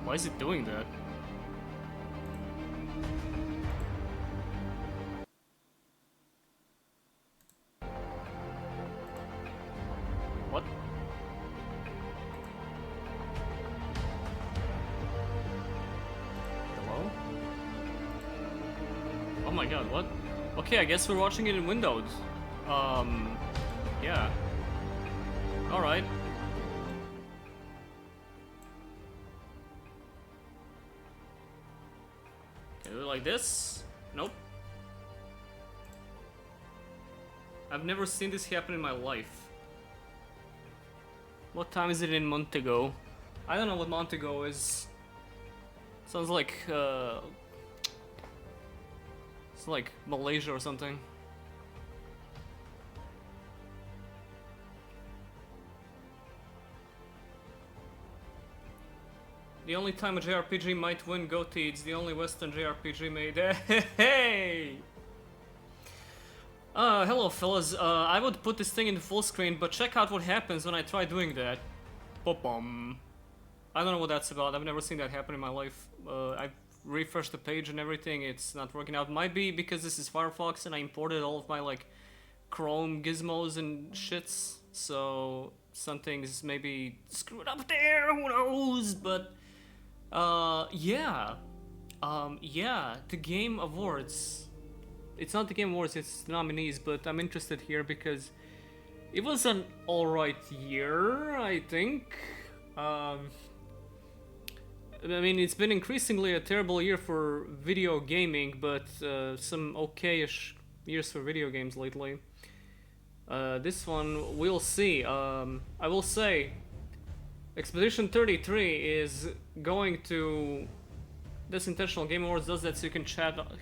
Why is it doing that? What? Hello? Oh my god, what? Okay, I guess we're watching it in Windows. Yeah. Alright. Can I do it like this? Nope. I've never seen this happen in my life. What time is it in Montego? I don't know what Montego is. Sounds like, it's like Malaysia or something. The only time a JRPG might win GOTY, it's the only Western JRPG made. Hey! Hello fellas, I would put this thing into full screen, but check out what happens when I try doing that. Pop-bum. I don't know what that's about, I've never seen that happen in my life. I've refreshed the page and everything, it's not working out. Might be because this is Firefox and I imported all of my, like, Chrome gizmos and shits, so some things maybe screwed up there, who knows, but... yeah, the Game Awards. It's not the Game Awards, it's the nominees, but I'm interested here because it was an alright year, I think. I mean, it's been increasingly a terrible year for video gaming, but some okay-ish years for video games lately. This one, we'll see. I will say, Expedition 33 is going to... This Intentional Game Awards does that so you can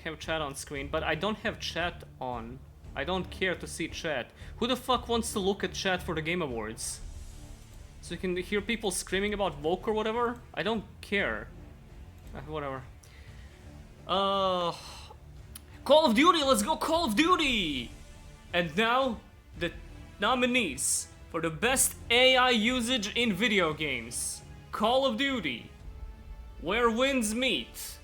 have chat on screen, but I don't have chat on. I don't care to see chat. Who the fuck wants to look at chat for the Game Awards? So you can hear people screaming about Vogue or whatever? I don't care. Whatever. Call of Duty, let's go Call of Duty! And now, the nominees for the best AI usage in video games. Call of Duty. Where Winds Meet.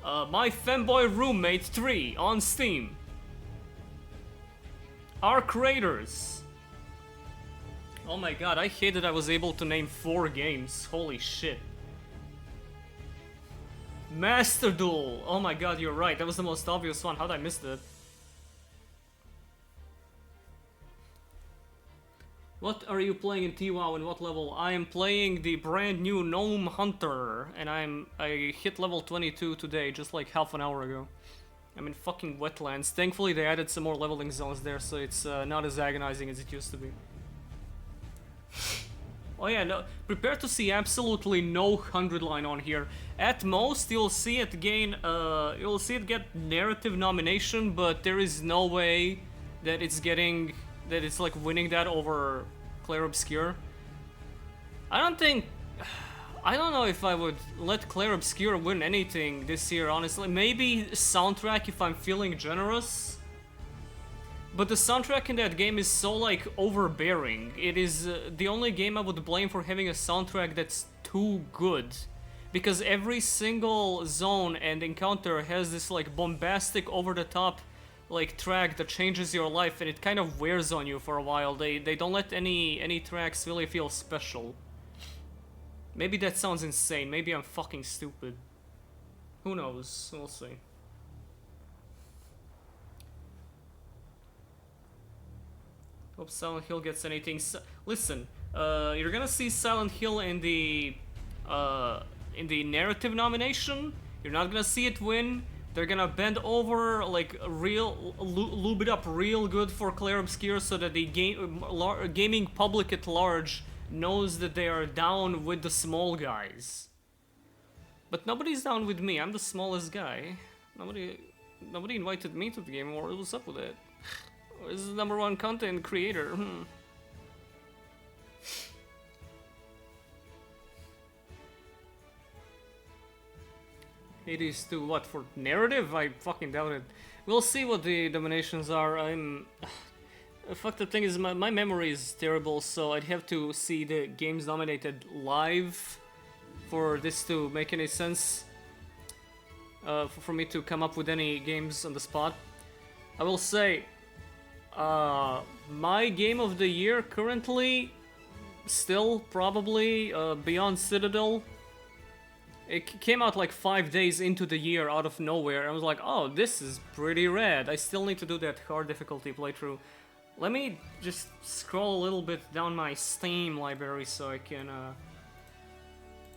My Femboy Roommate 3 on Steam. Arc Raiders. Oh my god, I hate that I was able to name 4 games. Holy shit. Master Duel. Oh my god, you're right. That was the most obvious one. How'd I miss that? What are you playing in TWoW and what level? I am playing the brand new Gnome Hunter, and I hit level 22 today, just like half an hour ago. I'm in fucking wetlands. Thankfully they added some more leveling zones there, so it's not as agonizing as it used to be. Oh yeah, no, prepare to see absolutely no 100 line on here. At most, you'll see it get narrative nomination, but there is no way that it's like winning that over Claire Obscure. I don't know if I would let Claire Obscure win anything this year, honestly. Maybe soundtrack if I'm feeling generous. But the soundtrack in that game is so, like, overbearing. It is the only game I would blame for having a soundtrack that's too good. Because every single zone and encounter has this, like, bombastic, over-the-top, like, track that changes your life, and it kind of wears on you for a while. They don't let any tracks really feel special. Maybe that sounds insane. Maybe I'm fucking stupid. Who knows? We'll see. Hope Silent Hill gets anything. Listen, you're gonna see Silent Hill in the narrative nomination. You're not gonna see it win. They're gonna bend over, like, lube it up real good for Claire Obscure so that the gaming public at large knows that they are down with the small guys. But nobody's down with me, I'm the smallest guy. Nobody invited me to the Game Awards, what's up with it? This is the #1 content creator, It is to what, for narrative? I fucking doubt it. We'll see what the nominations are. Fuck, the thing is, my memory is terrible, so I'd have to see the games nominated live for this to make any sense. For me to come up with any games on the spot. I will say, my game of the year currently, still probably Beyond Citadel. It came out like 5 days into the year out of nowhere. I was like, oh, this is pretty rad. I still need to do that hard difficulty playthrough. Let me just scroll a little bit down my Steam library so I can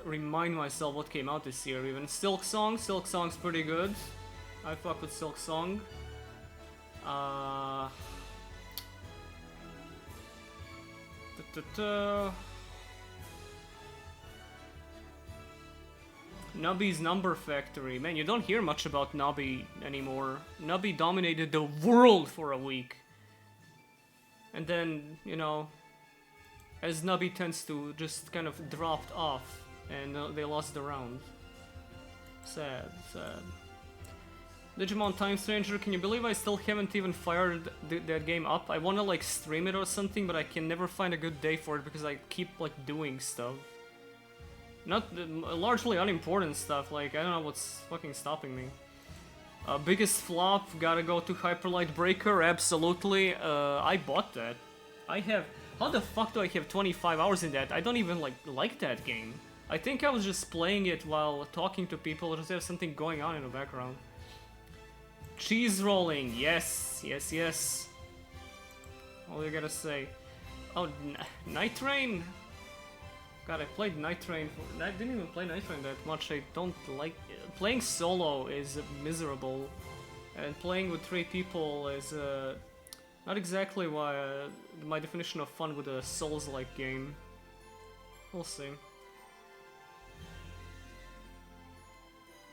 remind myself what came out this year. Even Silk Song's pretty good. I fuck with Silk Song. Nubby's Number Factory. Man, you don't hear much about Nubby anymore. Nubby dominated the world for a week. And then, you know, as Nubby tends to, just kind of dropped off. And they lost the round. Sad, sad. Digimon Time Stranger, can you believe I still haven't even fired that game up? I wanna like stream it or something, but I can never find a good day for it because I keep like doing stuff. Not largely unimportant stuff, like I don't know what's fucking stopping me. Biggest flop, gotta go to Hyperlight Breaker, absolutely. I bought that. I have... How the fuck do I have 25 hours in that? I don't even like that game. I think I was just playing it while talking to people or just have something going on in the background. Cheese rolling, yes, yes, yes. All you gotta say. Oh, Night Train? God, I played Night Train for... I didn't even play Night Train that much. I don't like... Playing solo is miserable. And playing with 3 people is not exactly my definition of fun with a Souls-like game. We'll see.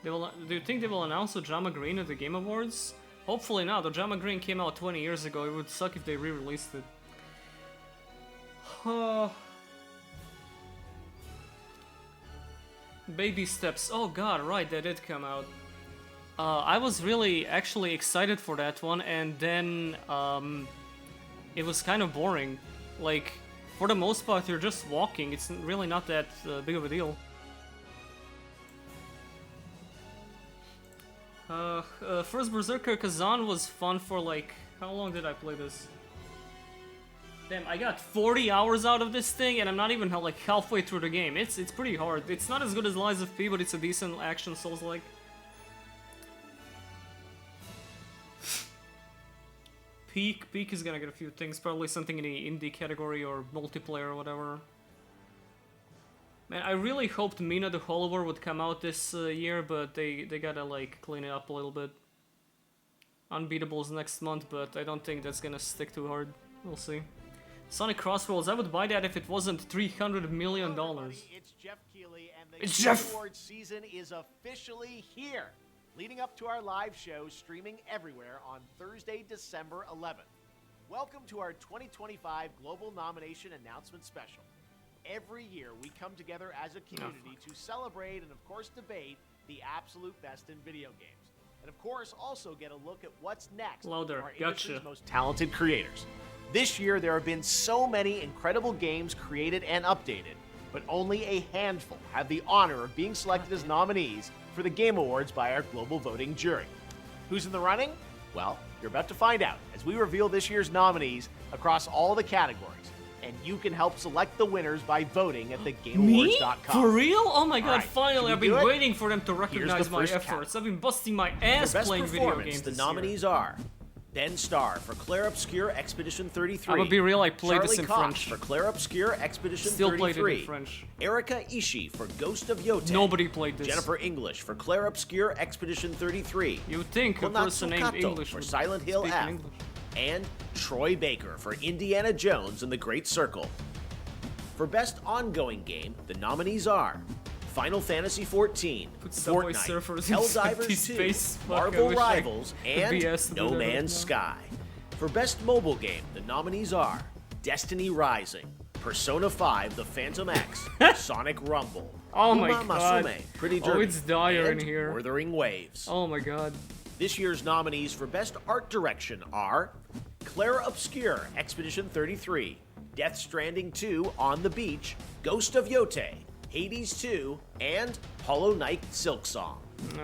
Do you think they will announce Ojama Green at the Game Awards? Hopefully not. Ojama Green came out 20 years ago. It would suck if they re-released it. Baby Steps. Oh god, right, that did come out. I was really actually excited for that one, and then it was kind of boring. Like, for the most part, you're just walking. It's really not that big of a deal. First Berserker Kazan was fun for like... How long did I play this? Damn, I got 40 hours out of this thing and I'm not even like halfway through the game. It's pretty hard. It's not as good as Lies of P, but it's a decent action Souls-like. Peak is gonna get a few things, probably something in the indie category or multiplayer or whatever. Man, I really hoped Mina the Hollower would come out this year, but they gotta like clean it up a little bit. Unbeatables next month, but I don't think that's gonna stick too hard. We'll see. Sonic Crossroads, I would buy that if it wasn't $300 million. It's Jeff Keighley, and the It's Game Jeff! Awards season is officially here, leading up to our live show streaming everywhere on Thursday, December 11th. Welcome to our 2025 Global Nomination Announcement Special. Every year, we come together as a community to celebrate and, of course, debate the absolute best in video games. And, of course, also get a look at what's next Louder. for our Gotcha. industry's most talented creators. This year, there have been so many incredible games created and updated, but only a handful have the honor of being selected as nominees for the Game Awards by our global voting jury. Who's in the running? Well, you're about to find out as we reveal this year's nominees across all the categories. And you can help select the winners by voting at thegameawards.com. For real? Oh my god, Alright, finally, should I've we been do it? waiting for them to recognize my first efforts. I've been busting my ass For best playing video performance, games the this nominees are Ben Starr for Claire Obscure Expedition 33. I'm gonna be real, I played Charlie this in Cox French. for Claire Obscure Expedition Still 33. played it in French. Erika Ishii for Ghost of Yote. Nobody played this. Jennifer English for Claire Obscure Expedition 33. You would think a person named Kato English for would Silent Hill speak F. English. And Troy Baker for Indiana Jones and the Great Circle. For Best Ongoing Game, the nominees are Final Fantasy XIV, Put Subway Fortnite, Surfers in Helldivers 2, space. Fuck, I Marvel wish I Rivals, could and be asked to do No that right Man's now. Sky. For Best Mobile Game, the nominees are Destiny Rising, Persona 5 The Phantom X, Sonic Rumble, Oh my Uma god. Masume, Pretty Oh, Derby, it's dire in and here. Wuthering Waves. Oh my god. This year's nominees for Best Art Direction are Claire Obscure Expedition 33, Death Stranding 2 On the Beach, Ghost of Yote, Hades 2, and Hollow Knight Silksong.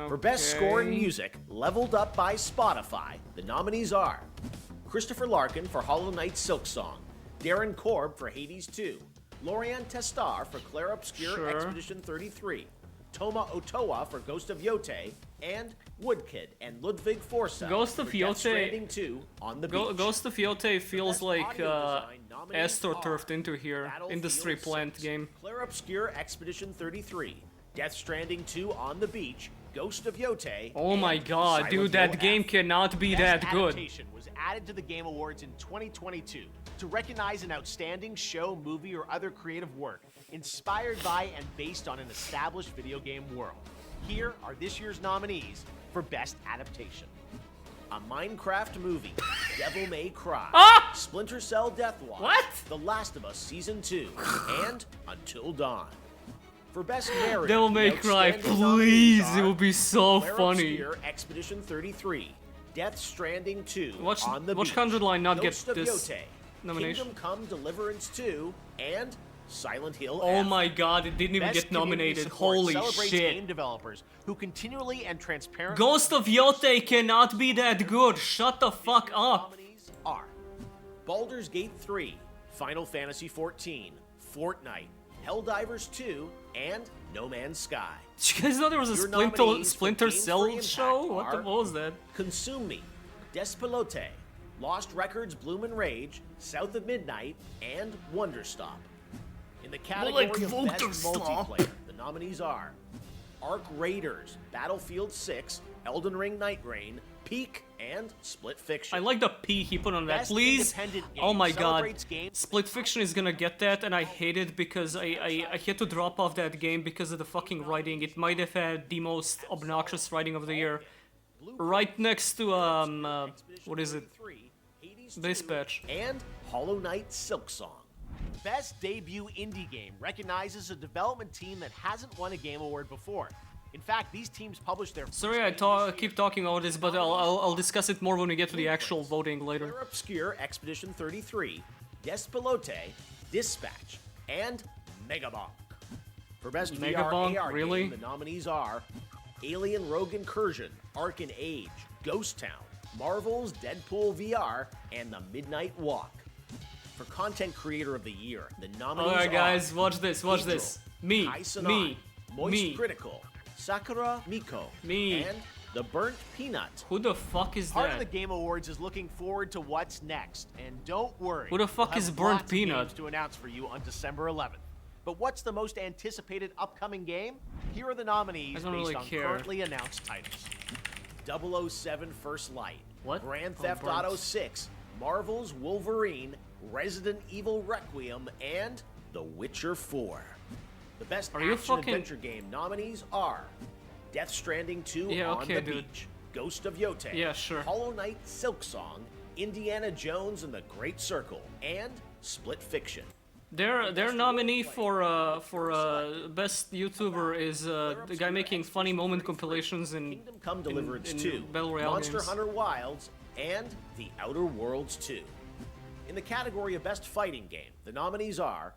For Best Score in Music, leveled up by Spotify, the nominees are Christopher Larkin for Hollow Knight Silksong, Darren Korb for Hades 2, Lorian Testar for Clair Obscure Expedition 33, Toma Otoa for Ghost of Yote, and Woodkid and Ludwig Forza Ghost of for Death Stranding Yote. 2 on the beach. Ghost of Yote feels Best like audio design nominees astroturfed are into here. Industry Battlefield plant 6, game. Clair Obscure Expedition 33, Death Stranding 2 on the beach, Ghost of Yote. Oh my and god, Silent dude, that Hill game F. cannot be Best that good. Adaptation was added to the Game Awards in 2022 to recognize an outstanding show, movie, or other creative work inspired by and based on an established video game world. Here are this year's nominees for Best Adaptation. A Minecraft movie, Devil May Cry, Ah! Splinter Cell Deathwatch, What? The Last of Us Season 2, and Until Dawn. For Best Narrative, Devil the May Cry, outstanding nominees please, it are would be so Clair funny. Obscure Expedition 33, Death Stranding 2, Watch on the beach, Hundred Line not get Ghost of this Yote, nomination. Kingdom Come Deliverance 2, and Silent Hill Oh F. my god, it didn't even Best get nominated. Community Support Holy celebrates shit. game developers who continually and transparently. Ghost of Yote cannot be that good. Shut the fuck up. Nominees are Baldur's Gate 3, Final Fantasy XIV, Fortnite, Helldivers 2, and No Man's Sky. Did you guys know there was a Your Splinter nominees for Splinter Games for Cell Impact show? What the are what was that? Consume Me, Despelote, Lost Records Bloom and Rage, South of Midnight, and Wonderstop. In the category like of Best Wonderstop. Multiplayer, the nominees are Ark Raiders, Battlefield 6, Elden Ring Night Rain, Peak, and Split Fiction. I like the P he put on that. Best Please. independent game Oh my god. celebrates games- Split Fiction is gonna get that, and I hate it because I had to drop off that game because of the fucking writing. It might have had the most obnoxious writing of the year. Right next to, what is it? Hades Dispatch. 2, and Hollow Knight Silksong. Best Debut Indie Game recognizes a development team that hasn't won a Game Award before. In fact, these teams published their Sorry I keep talking about this, but I'll discuss it more when we get to the actual voting later. Clair Obscure Expedition 33, Despelote, Dispatch, and Megabonk. For Best Megabonk, VR AR really? game, the nominees are Alien Rogue Incursion, Ark Age, Ghost Town, Marvel's Deadpool VR, and The Midnight Walk. For Content Creator of the Year, the nominees Alright are guys, watch this, watch Angel, this. Me, Kai Sanan, me, Moist me. Critical, Sakura Miko, Me. and The Burnt Peanut. Who the fuck is Part of the that? Game Awards is looking forward to what's next, and don't worry. Who the fuck we'll is have Burnt lots of Peanut? games to announce for you on December 11th. But what's the most anticipated upcoming game? Here are the nominees I don't based really on care. currently announced titles. 007 First Light, What? Grand Oh, Theft Burnt. Auto 6, Marvel's Wolverine, Resident Evil Requiem, and The Witcher 4. The best Are you action fucking- adventure game nominees are Death Stranding 2 Yeah, on okay, the dude. Beach, Ghost of Yote, Yeah, sure. Hollow Knight Silksong, Indiana Jones and the Great Circle, and Split Fiction. Their nominee for best YouTuber is the guy making funny moment compilations in Kingdom Come Deliverance in 2, Battle Royale Monster games. Hunter Wilds, and The Outer Worlds 2. In the category of Best Fighting Game, the nominees are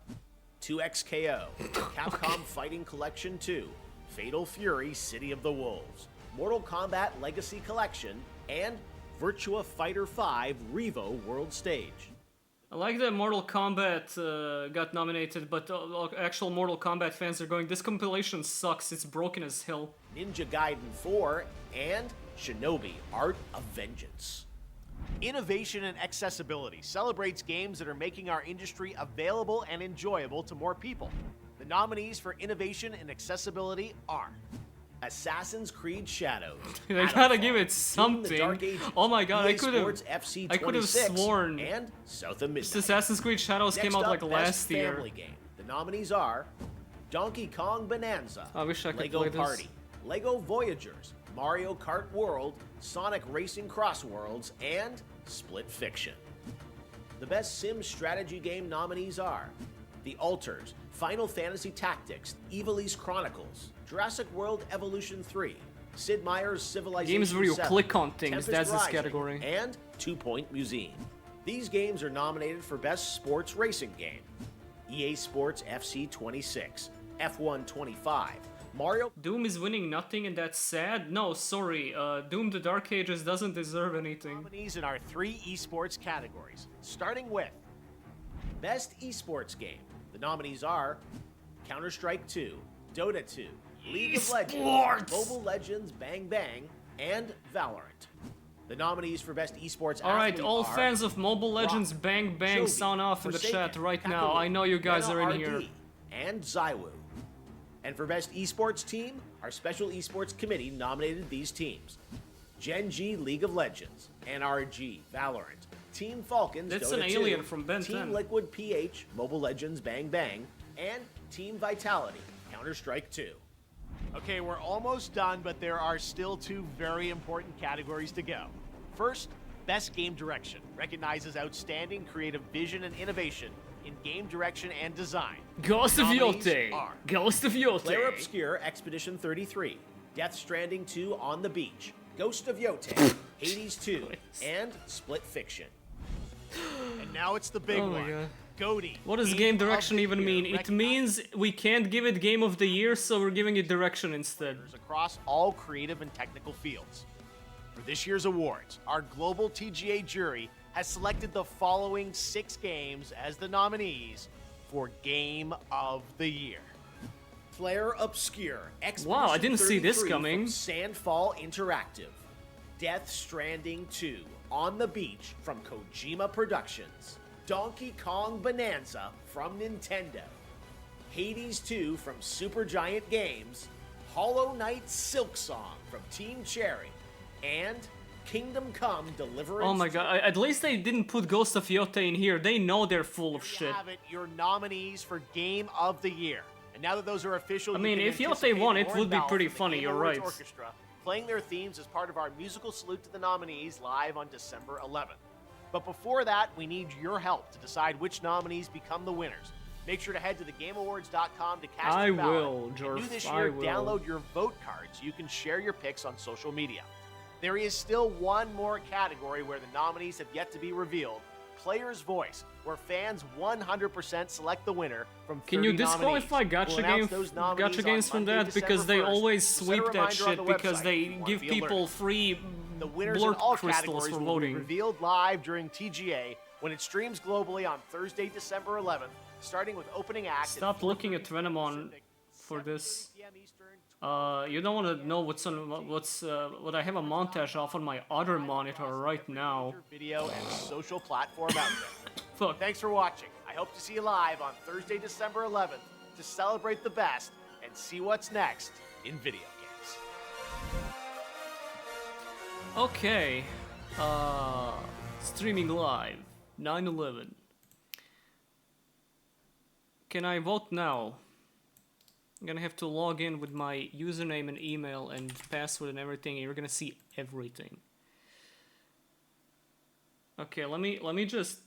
2XKO, Capcom Fighting Collection 2, Fatal Fury City of the Wolves, Mortal Kombat Legacy Collection, and Virtua Fighter 5 Revo World Stage. I like that Mortal Kombat got nominated, but actual Mortal Kombat fans are going, this compilation sucks, it's broken as hell. Ninja Gaiden 4, and Shinobi Art of Vengeance. Innovation and accessibility celebrates games that are making our industry available and enjoyable to more people. The nominees for innovation and accessibility are Assassin's Creed Shadows. They gotta Atomfall, give it Doom the Dark something. Ages, Oh my god, I EA could've- Sports FC I could've 26, sworn and South of Midnight. Assassin's Creed Shadows Next came out up, like Best last year. Family Game. The nominees are Donkey Kong Bonanza, I wish I could Lego play this. Party, Lego Voyagers, Mario Kart World, Sonic Racing Cross Worlds, and Split Fiction. The Best Sim Strategy Game nominees are The Alters, Final Fantasy Tactics, Ivalice Chronicles, Jurassic World Evolution 3, Sid Meier's Civilization Games where you 7, click on things, Tempest that's this Rising, category. and 2 Point Museum. These games are nominated for Best Sports Racing Game. EA Sports FC 26, F1 25, Mario Doom is winning nothing and that's sad? No, sorry, Doom the Dark Ages doesn't deserve anything. Nominees in our 3 esports categories, starting with Best Esports Game. The nominees are Counter-Strike 2, Dota 2, League of Legends, Mobile Legends Bang Bang, and Valorant. The nominees for Best Esports Alright, all are fans of Mobile Legends Rock, Bang Bang Jovi, sound off in the Forsaken, chat right now. Kakadu, I know you guys Rena are in RD, here. and Zywoo. And for Best Esports Team, our Special Esports Committee nominated these teams. Gen G League of Legends, NRG Valorant, Team Falcons That's Dota an alien 2, from Ben Team 10. Liquid PH Mobile Legends Bang Bang, and Team Vitality Counter-Strike 2. Okay, we're almost done, but there are still 2 very important categories to go. First, Best Game Direction recognizes outstanding creative vision and innovation in game direction and design. Ghost of Nominees Yote! are Ghost of Yote! Player Obscure Expedition 33, Death Stranding 2 On the Beach, Ghost of Yote, Hades 2, and Split Fiction. And now it's the big Oh my one. God. GOTY. What does game of direction the even Year mean? It means we can't give it Game of the Year, so we're giving it direction instead. Across all creative and technical fields. For this year's awards, our global TGA jury has selected the following 6 games as the nominees for Game of the Year. Player Obscure Expedition Wow, I didn't see this 33 coming. from Sandfall Interactive, Death Stranding 2 On the Beach from Kojima Productions, Donkey Kong Bonanza from Nintendo, Hades 2 from Supergiant Games, Hollow Knight Silksong from Team Cherry, and Kingdom Come Deliverance. Oh my god, at least they didn't put Ghost of Yote in here. They know they're full of There shit. you have it, your nominees for Game of the Year. And now that those are official, I you mean, can if Yote anticipate won, it more would be involved pretty with the funny, Game you're Awards right. Orchestra playing their themes as part of our musical salute to the nominees live on December 11th. But before that, we need your help to decide which nominees become the winners. Make sure to head to thegameawards.com to cast I your ballot. will, And Jerf, new this I year, will. download your vote card so you can share your picks on social media. There is still one more category where the nominees have yet to be revealed. Player's Voice, where fans 100% select the winner from 30 Can you disqualify nominees. We'll gacha, announce those nominees gacha games on from Monday, that? Because December they 1st. always So set a sweep that reminder on shit the because website they if you want give to be people alerted. free The winners in blur all crystals categories for will be voting. revealed live during TGA when it streams globally on Thursday, December 11th, starting with opening act. Stop looking at Venomon for this. You don't want to know what's on what I have a montage off on my other monitor right now. Video and social platform out there. Fuck. Thanks for watching. I hope to see you live on Thursday, December 11th to celebrate the best and see what's next in video games. Okay. Streaming live. 9/11. Can I vote now? I'm gonna have to log in with my username and email and password and everything, and you're gonna see everything. Okay, let me just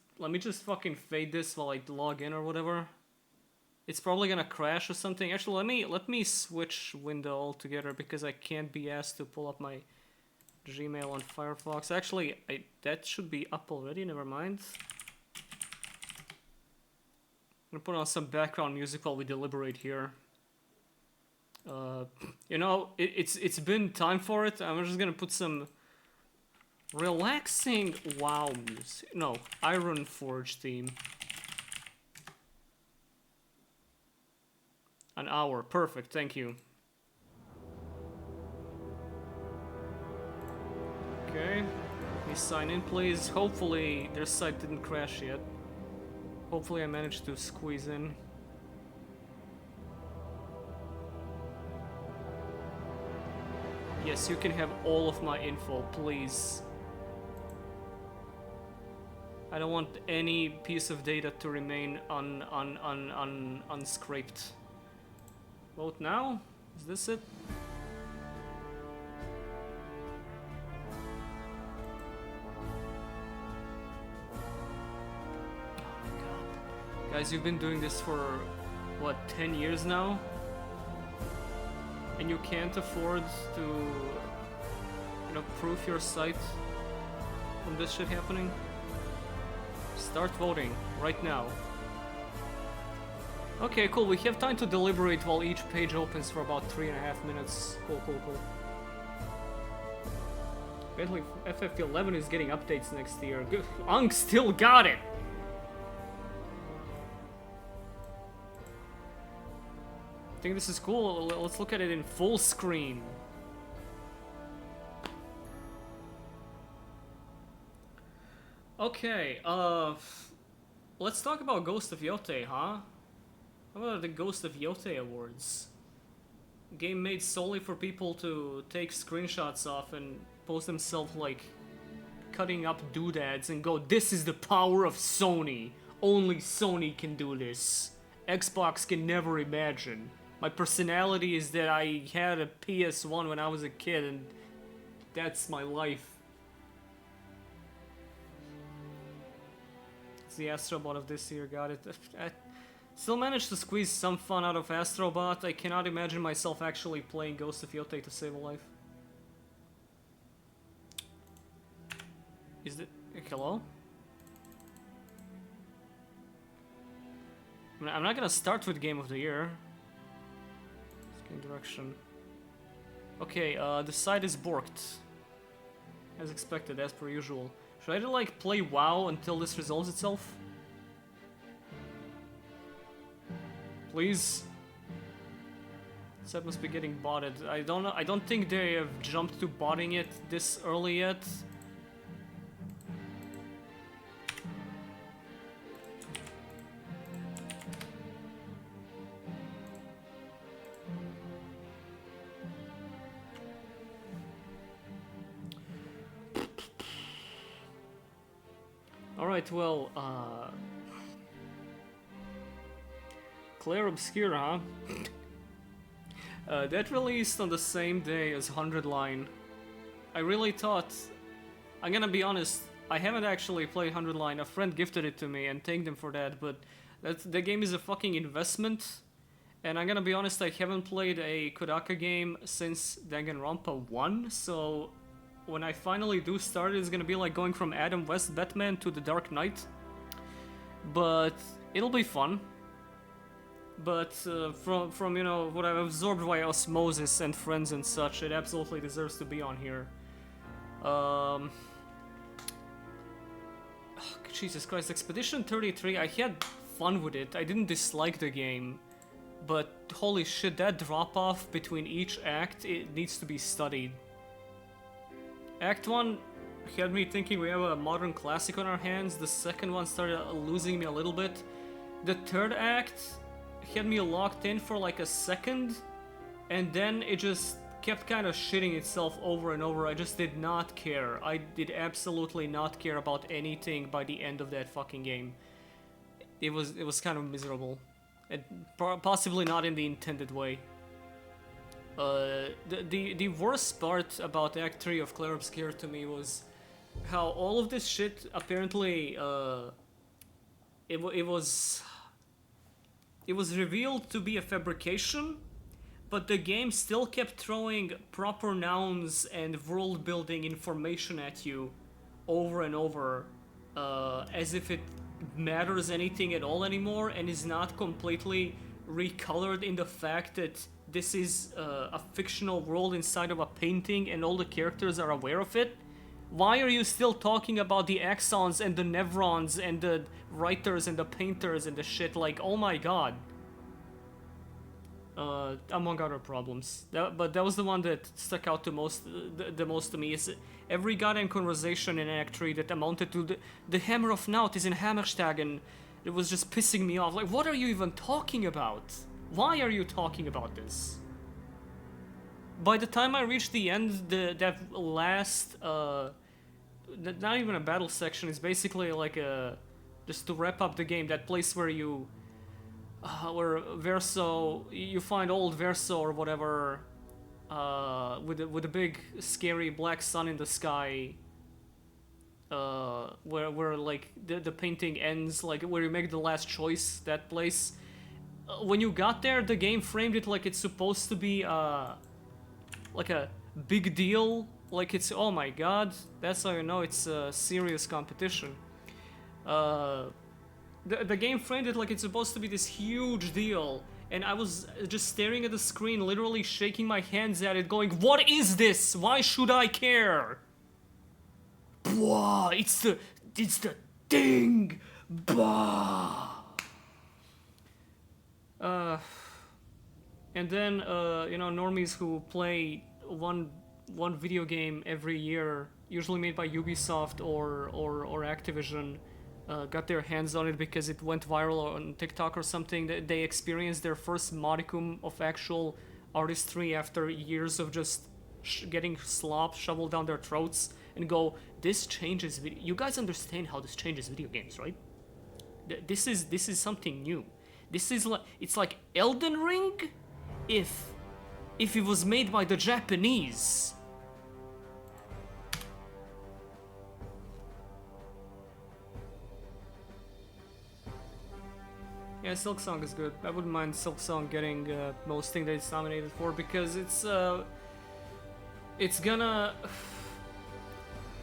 fucking fade this while I log in or whatever. It's probably gonna crash or something. Actually, let me switch window altogether because I can't be asked to pull up my Gmail on Firefox. Actually, that should be up already. Never mind. I'm gonna put on some background music while we deliberate here. You know, it's been time for it. I'm just gonna put some relaxing WoW music. No, Iron Forge theme. An hour, perfect. Thank you. Okay, let me sign in, please. Hopefully their site didn't crash yet. Hopefully I managed to squeeze in. Yes, you can have all of my info, please. I don't want any piece of data to remain unscraped. Vote now? Is this it? Oh my god. Guys, you've been doing this for, what, 10 years now? And you can't afford to, you know, proof your site from this shit happening? Start voting right now. Okay, cool. We have time to deliberate while each page opens for about 3.5 minutes. Cool. Apparently FF11 is getting updates next year. Unk still got it! I think this is cool. Let's look at it in full screen. Okay, let's talk about Ghost of Yote, huh? How about the Ghost of Yote Awards? Game made solely for people to take screenshots off and post themselves like cutting up doodads and go, "This is the power of Sony. Only Sony can do this. Xbox can never imagine. My personality is that I had a PS1 when I was a kid and that's my life." It's the Astrobot of this year, got it. I still managed to squeeze some fun out of Astrobot. I cannot imagine myself actually playing Ghost of Yote to save a life. Is it... hello? I'm not gonna start with Game of the Year. Game direction. Okay, the site is borked. As expected, as per usual. Should I like play WoW until this resolves itself? Please? Set must be getting botted. I don't know. I don't think they have jumped to botting it this early yet. Alright, well, Claire Obscure, huh? That released on the same day as 100 Line. I really thought... I'm gonna be honest, I haven't actually played 100 Line. A friend gifted it to me and thanked him for that, but the game is a fucking investment. And I'm gonna be honest, I haven't played a Kodaka game since Danganronpa 1, so... when I finally do start, it's gonna be like going from Adam West Batman to The Dark Knight. But it'll be fun. But from you know, what I've absorbed by osmosis and friends and such, it absolutely deserves to be on here. Jesus Christ, Expedition 33, I had fun with it. I didn't dislike the game. But holy shit, that drop-off between each act, it needs to be studied. Act 1 had me thinking we have a modern classic on our hands. The second one started losing me a little bit. The third act had me locked in for like a second, and then it just kept kind of shitting itself over and over. I just did not care. I did absolutely not care about anything by the end of that fucking game. It was kind of miserable. Possibly not in the intended way. The worst part about Act 3 of Claire Obscure to me was how all of this shit apparently it was revealed to be a fabrication, but the game still kept throwing proper nouns and world building information at you over and over, as if it matters anything at all anymore, and is not completely recolored in the fact that this is a fictional world inside of a painting and all the characters are aware of it. Why are you still talking about the axons and the nevrons and the writers and the painters and the shit? Like, oh my god. Among other problems. But that was the one that stuck out the most to me. Is every goddamn conversation in Act 3 that amounted to the Hammer of Naut is in Hammerstag, and it was just pissing me off. Like, what are you even talking about? Why are you talking about this? By the time I reached the end, that last, not even a battle section, is basically like a, just to wrap up the game, that place where you, where Verso, you find old Verso or whatever, with a big scary black sun in the sky, where like the painting ends, like where you make the last choice, that place. When you got there, the game framed it like it's supposed to be like a big deal, like it's, oh my god, that's how you know it's a serious competition. the game framed it like it's supposed to be this huge deal, and I was just staring at the screen, literally shaking my hands at it, going, "What is this? Why should I care?" Blah, it's the thing. Bah. And then you know, normies who play one video game every year, usually made by Ubisoft or Activision, got their hands on it because it went viral on TikTok or something. They experienced their first modicum of actual artistry after years of just getting slop shoveled down their throats, and go, this changes video. You guys understand how this changes video games, right? This is something new. This is like, it's like Elden Ring if it was made by the Japanese. Yeah, Silksong is good. I wouldn't mind Silksong getting most thing that it's nominated for, because it's gonna...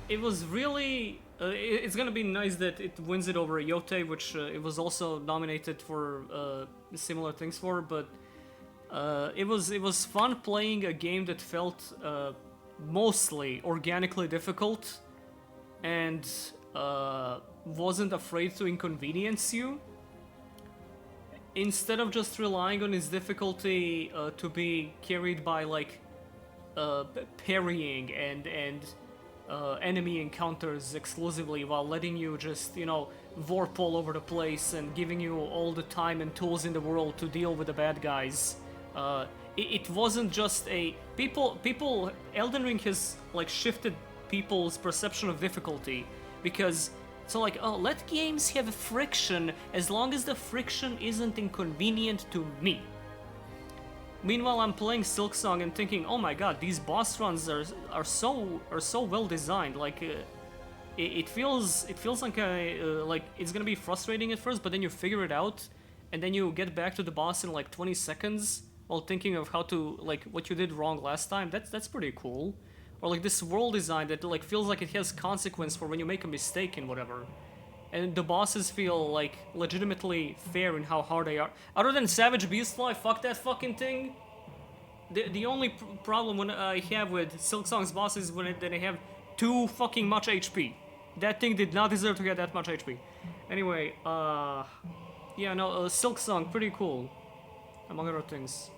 It was really... it's gonna be nice that it wins it over Yote, which it was also nominated for similar things for, but it was fun playing a game that felt mostly organically difficult and wasn't afraid to inconvenience you, instead of just relying on its difficulty to be carried by like parrying and enemy encounters exclusively, while letting you just, you know, warp all over the place and giving you all the time and tools in the world to deal with the bad guys. It wasn't just a... People... Elden Ring has, like, shifted people's perception of difficulty, because... So, like, oh, let games have friction as long as the friction isn't inconvenient to me. Meanwhile, I'm playing Silksong and thinking, oh my god, these boss runs are so well designed. Like, it feels like like it's gonna be frustrating at first, but then you figure it out, and then you get back to the boss in like 20 seconds while thinking of how to, like, what you did wrong last time. That's pretty cool. Or like this world design that like feels like it has consequence for when you make a mistake and whatever. And the bosses feel like legitimately fair in how hard they are. Other than Savage Beastfly, fuck that fucking thing. The only problem when I have with Silksong's bosses is when they have too fucking much HP. That thing did not deserve to get that much HP. Anyway, yeah, no, Silksong, pretty cool, among other things.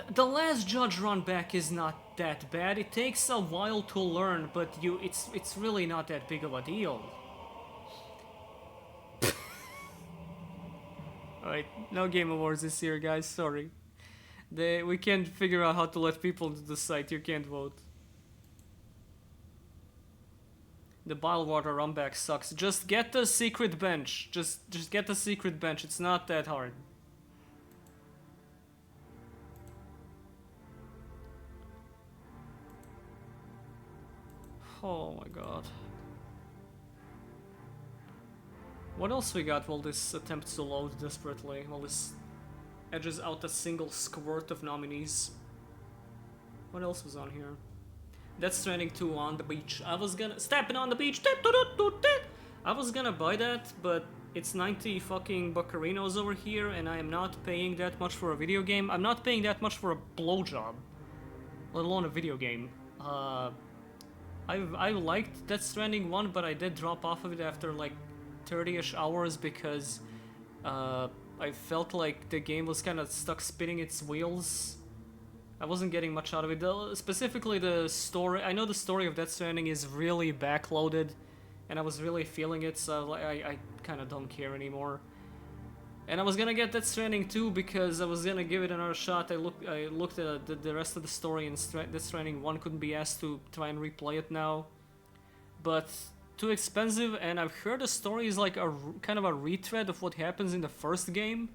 The last Judge run back is not that bad. It takes a while to learn, but it's really not that big of a deal. Alright, no Game Awards this year, guys, sorry. We can't figure out how to let people into the site, you can't vote. The Bilewater run back sucks. Just get the secret bench. Just get the secret bench, it's not that hard. Oh my god. What else we got while this attempts to load desperately? While this edges out a single squirt of nominees. What else was on here? Death Stranding 2 on the beach. I was gonna... Stepping on the beach! I was gonna buy that, but it's 90 fucking buccarinos over here, and I am not paying that much for a video game. I'm not paying that much for a blowjob, let alone a video game. I liked Death Stranding 1, but I did drop off of it after like 30-ish hours because I felt like the game was kind of stuck spinning its wheels. I wasn't getting much out of it. Specifically the story. I know the story of Death Stranding is really backloaded, and I was really feeling it, so I kind of don't care anymore. And I was gonna get Death Stranding 2 because I was gonna give it another shot. I looked at the rest of the story, and Death Stranding 1 couldn't be asked to try and replay it now. But too expensive, and I've heard the story is like a kind of a retread of what happens in the first game.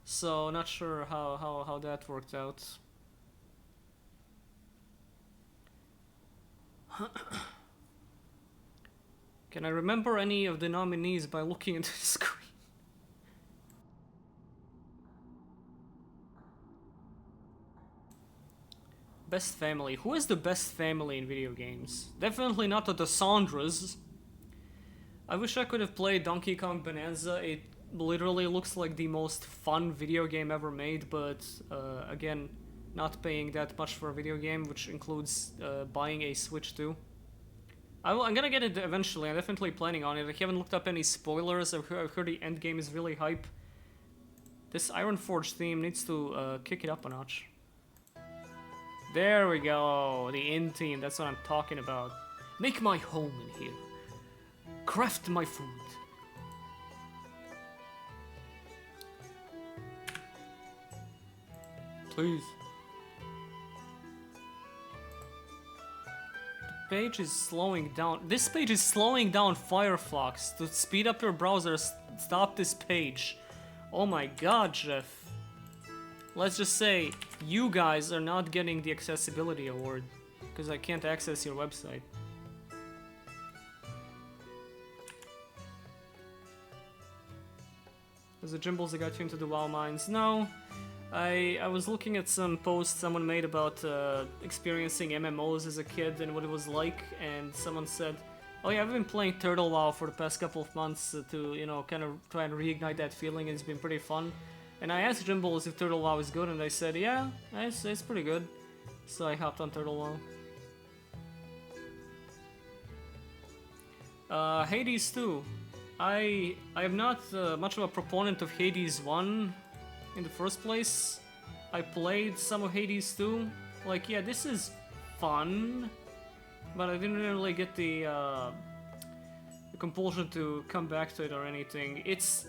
So not sure how that worked out. Can I remember any of the nominees by looking into the screen? best family. Who is the best family in video games? Definitely not the Sandras. I wish I could have played Donkey Kong Bonanza. It literally looks like the most fun video game ever made, but again, not paying that much for a video game, which includes buying a Switch too. I'm gonna get it eventually. I'm definitely planning on it. I haven't looked up any spoilers. I've heard the end game is really hype. This Ironforge theme needs to kick it up a notch. There we go, the inn theme, that's what I'm talking about. Make my home in here. Craft my food. Please. The page is slowing down. This page is slowing down Firefox. To speed up your browser, stop this page. Oh my god, Jeff. Let's just say, you guys are not getting the accessibility award, because I can't access your website. Was the Jimbles that got you into the WoW mines? No. I was looking at some posts someone made about experiencing MMOs as a kid and what it was like, and someone said, oh yeah, I've been playing Turtle WoW for the past couple of months to, you know, kind of try and reignite that feeling, and it's been pretty fun. And I asked Jimbles if Turtle WoW is good, and they said, yeah, it's pretty good. So I hopped on Turtle WoW. Hades 2. I am not much of a proponent of Hades 1 in the first place. I played some of Hades 2. Like, yeah, this is fun, but I didn't really get the compulsion to come back to it or anything. It's...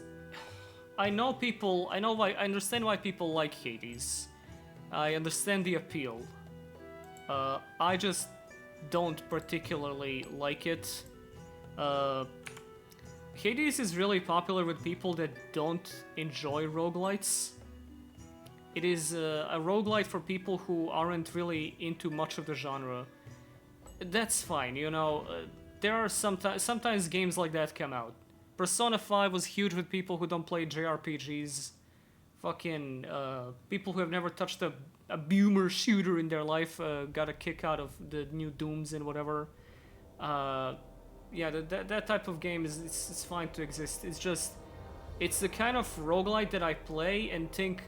I understand why people like Hades. I understand the appeal. I just don't particularly like it. Hades is really popular with people that don't enjoy roguelites. It is a roguelite for people who aren't really into much of the genre. That's fine, you know. There are sometimes games like that come out. Persona 5 was huge with people who don't play JRPGs. Fucking people who have never touched a boomer shooter in their life got a kick out of the new Dooms and whatever. Yeah, that type of game it's fine to exist. It's just, it's the kind of roguelite that I play and think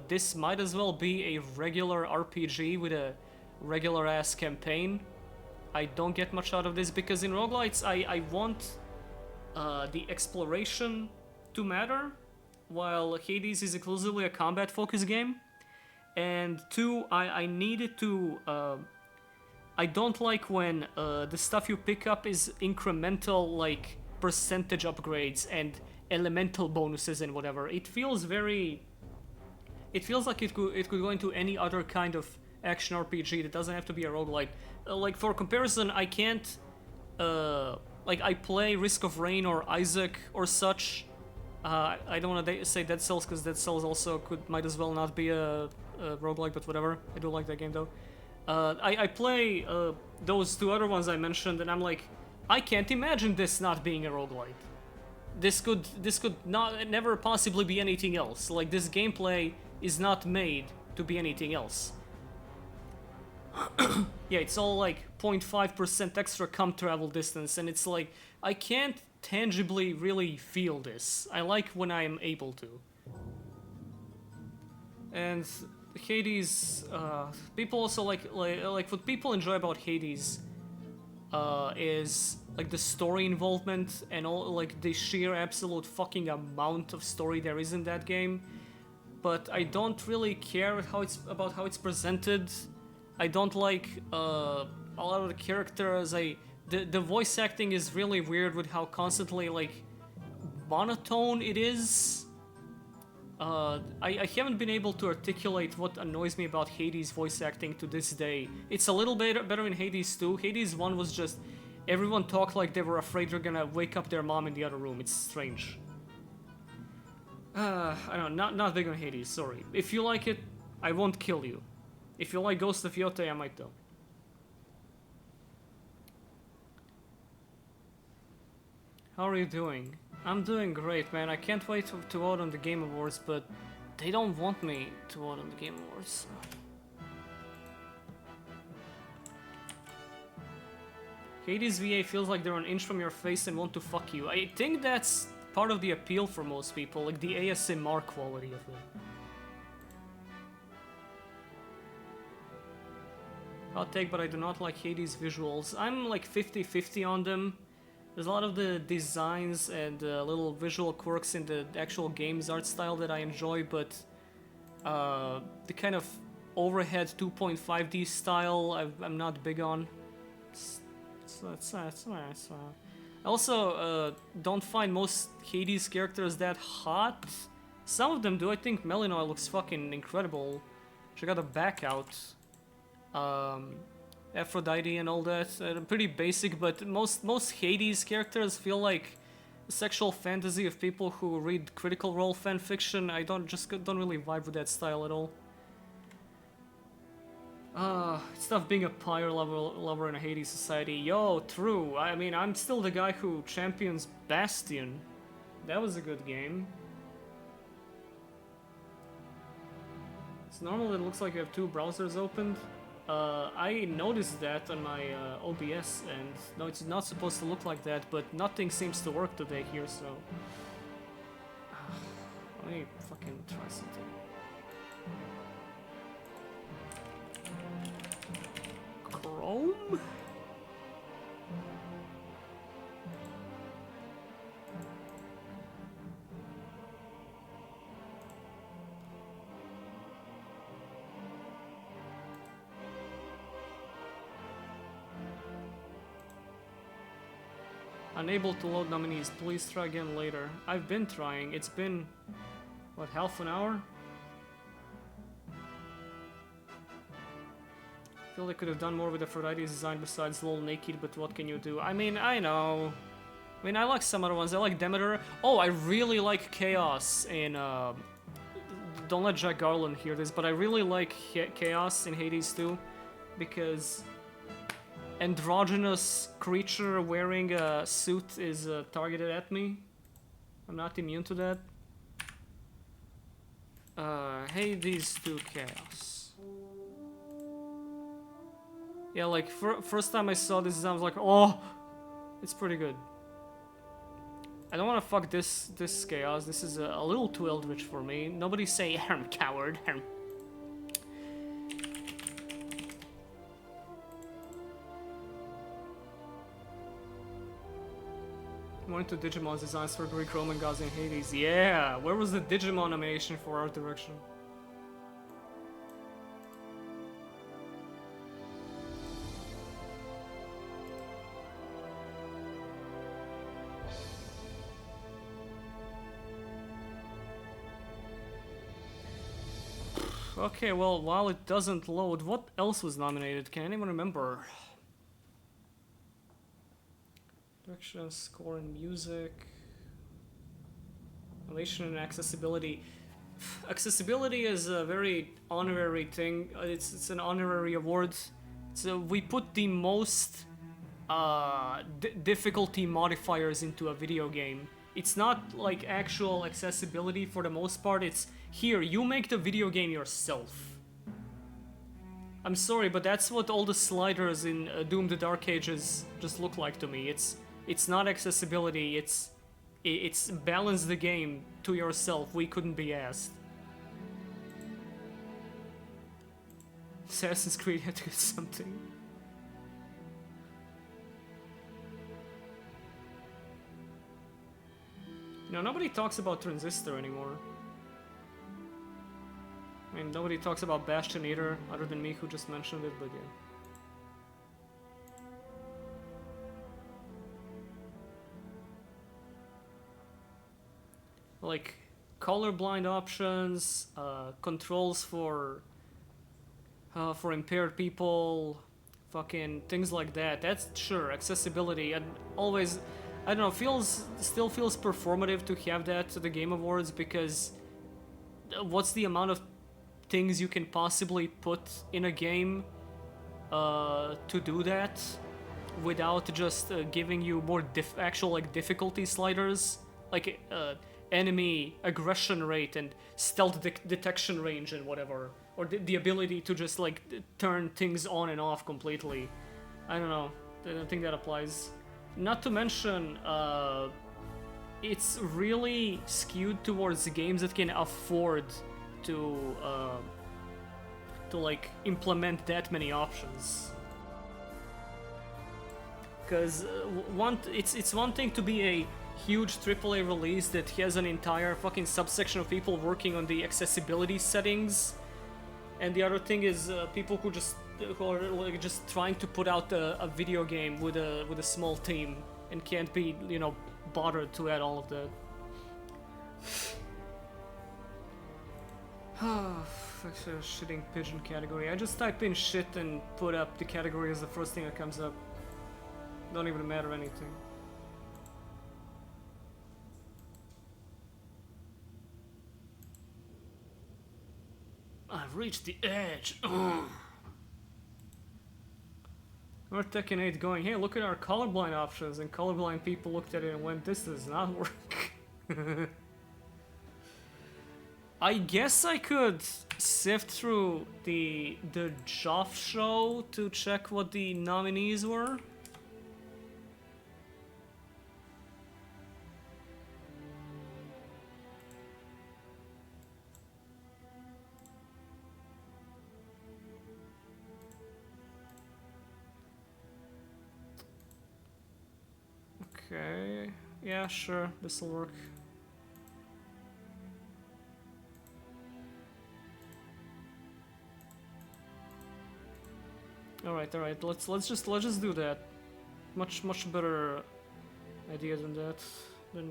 this might as well be a regular RPG with a regular ass campaign. I don't get much out of this because in roguelites I want the exploration to matter, while Hades is exclusively a combat focused game. And two, I need it to I don't like when the stuff you pick up is incremental, like percentage upgrades and elemental bonuses and whatever. It feels like it could go into any other kind of action RPG that doesn't have to be a roguelite. Like for comparison, I can't like I play Risk of Rain or Isaac or such. I don't want to say Dead Cells because Dead Cells also might as well not be a roguelike, but whatever. I do like that game though. I play those two other ones I mentioned, and I'm like, I can't imagine this not being a roguelite. This could never possibly be anything else. Like, this gameplay is not made to be anything else. Yeah, it's all like 0.5% extra com travel distance, and it's like, I can't tangibly really feel this. I like when I am able to. And Hades, people also like what people enjoy about Hades is like the story involvement and all, like the sheer absolute fucking amount of story there is in that game. But I don't really care about how it's presented. I don't like a lot of the characters. The voice acting is really weird with how constantly like monotone it is. I haven't been able to articulate what annoys me about Hades voice acting to this day. It's a little better in Hades 2. Hades 1 was just everyone talked like they were afraid they're gonna wake up their mom in the other room. It's strange. I don't know, not big on Hades, sorry. If you like it, I won't kill you. If you like Ghost of Yote, I might though. How are you doing? I'm doing great, man. I can't wait to vote on the Game Awards, but they don't want me to vote on the Game Awards. Hades VA feels like they're an inch from your face and want to fuck you. I think that's part of the appeal for most people, like the ASMR quality of it. Hot take, but I do not like Hades visuals. I'm like 50-50 on them. There's a lot of the designs and little visual quirks in the actual game's art style that I enjoy, but the kind of overhead 2.5D style I'm not big on. I also don't find most Hades characters that hot. Some of them do. I think Melinoy looks fucking incredible. She got a back out. Aphrodite and all that. Pretty basic, but most Hades characters feel like a sexual fantasy of people who read Critical Role fanfiction. I don't really vibe with that style at all. It's tough being a pyre lover in a Hades society. Yo, true. I mean, I'm still the guy who champions Bastion. That was a good game. It's normal, it looks like you have two browsers opened. I noticed that on my OBS, and no, it's not supposed to look like that, but nothing seems to work today here, so... let me fucking try something. Chrome? Unable to load nominees, please try again later. I've been trying, it's been, what, half an hour? I feel they could have done more with Aphrodite's design besides lol naked, but what can you do? I mean, I know. I mean, I like some other ones. I like Demeter. Oh, I really like Chaos in, don't let Jack Garland hear this, but I really like Chaos in Hades too, because androgynous creature wearing a suit is targeted at me. I'm not immune to that. Hades 2 Chaos. Yeah, like, first time I saw this, I was like, oh, it's pretty good. I don't want to fuck this Chaos. This is a little too eldritch for me. Nobody say, herm, coward, herm. More into Digimon's designs for Greek Roman gods in Hades. Yeah, where was the Digimon nomination for art direction? Okay, well, while it doesn't load, what else was nominated? Can anyone remember? Direction, score, and music. Relation and accessibility. Accessibility is a very honorary thing. It's an honorary award. So we put the most difficulty modifiers into a video game. It's not like actual accessibility for the most part. It's here, you make the video game yourself. I'm sorry, but that's what all the sliders in Doom the Dark Ages just look like to me. It's not accessibility, it's balance the game to yourself. We couldn't be asked. Assassin's Creed had to get something. You know, nobody talks about Transistor anymore. I mean, nobody talks about Bastion either, other than me who just mentioned it, but yeah. Like, colorblind options, controls for impaired people, fucking things like that. That's sure, accessibility, and always, I don't know, still feels performative to have that to the Game Awards, because what's the amount of things you can possibly put in a game to do that without just giving you more actual like difficulty sliders, like enemy aggression rate and stealth detection range and whatever, or the ability to just like turn things on and off completely. I don't know. I don't think that applies. Not to mention, it's really skewed towards games that can afford to like implement that many options. Because it's one thing to be a huge AAA release that has an entire fucking subsection of people working on the accessibility settings, and the other thing is people who are like just trying to put out a video game with a small team and can't be, you know, bothered to add all of that. Actually, a shitting pigeon category. I just type in shit and put up the category as the first thing that comes up. Don't even matter anything. I've reached the edge. Where's Tekken 8 going? Hey, look at our colorblind options, and colorblind people looked at it and went, this does not work. I guess I could sift through the Joff show to check what the nominees were. Okay, yeah, sure, this'll work. All right, let's just do that. Much better idea than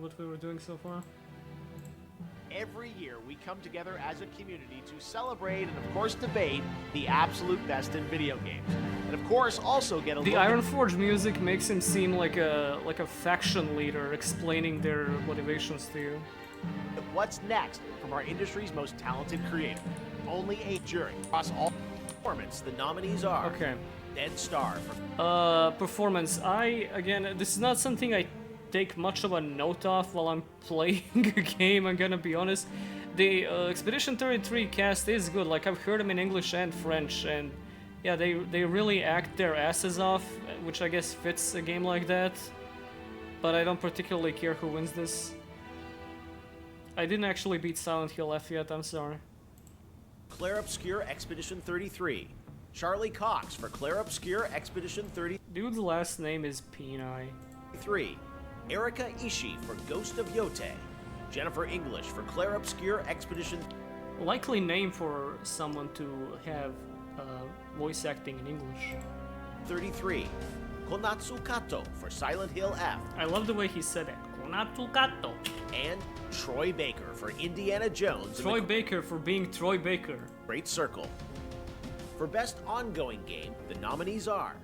what we were doing so far. Every year, we come together as a community to celebrate and, of course, debate the absolute best in video games. And, of course, also get a The Ironforge music makes him seem like a faction leader explaining their motivations to you. at what's next from our industry's most talented creator. Only a jury across all performance. The nominees are Okay. Dead Star for Performance. Again, this is not something I take much of a note of while I'm playing a game, I'm gonna be honest. The Expedition 33 cast is good, like I've heard them in English and French, and yeah, they really act their asses off, which I guess fits a game like that. But I don't particularly care who wins this. I didn't actually beat Silent Hill F yet, I'm sorry. Claire Obscure Expedition 33. Charlie Cox for Claire Obscure Expedition Dude's last name is Peni. 33. Erika Ishii for Ghost of Yote. Jennifer English for Claire Obscure Expedition Likely name for someone to have voice acting in English. 33. Konatsu Kato for Silent Hill F. I love the way he said it. Konatsu Kato. And Troy Baker for Indiana Jones and Troy the Baker for being Troy Baker. Great Circle. For Best Ongoing Game, the nominees are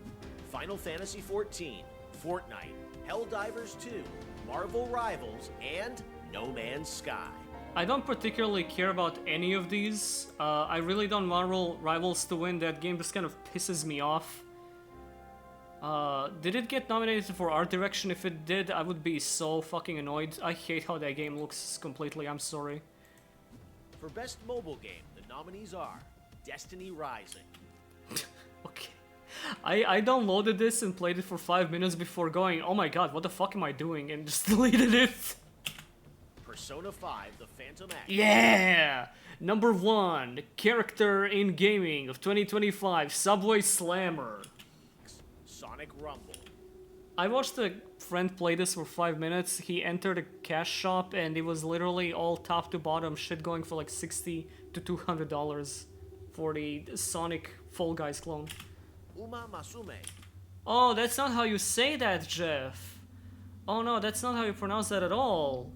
Final Fantasy XIV, Fortnite, Helldivers 2, Marvel Rivals, and No Man's Sky. I don't particularly care about any of these. I really don't want Rivals to win. That game just kind of pisses me off. Did it get nominated for Art Direction? If it did, I would be so fucking annoyed. I hate how that game looks completely, I'm sorry. For Best Mobile Game, the nominees are Destiny Rising, Okay. I downloaded this and played it for 5 minutes before going, oh my god, what the fuck am I doing? And just deleted it. Persona 5, The Phantom X, Yeah! Number 1, character in gaming of 2025, Subway Slammer. Sonic Rumble, I watched a friend play this for 5 minutes. He entered a cash shop and it was literally all top to bottom shit going for like $60 to $200 for the Sonic Fall Guys clone. Uma Masume, Oh, that's not how you say that, Jeff. Oh no, that's not how you pronounce that at all.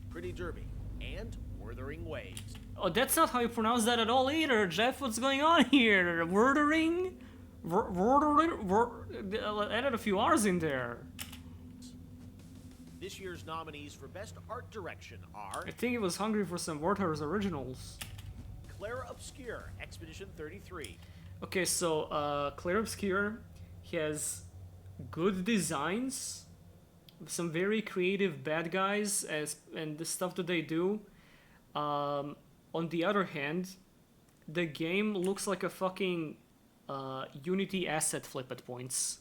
Pretty Derby, and Wuthering Waves. Oh, that's not how you pronounce that at all either, Jeff. What's going on here? Wordering? Added a few R's in there. This year's nominees for Best Art Direction are I think he was hungry for some Warthog's originals. Claire Obscure Expedition 33, Okay, so Claire Obscure has good designs, some very creative bad guys, and the stuff that they do. On the other hand, the game looks like a fucking Unity asset flip at points.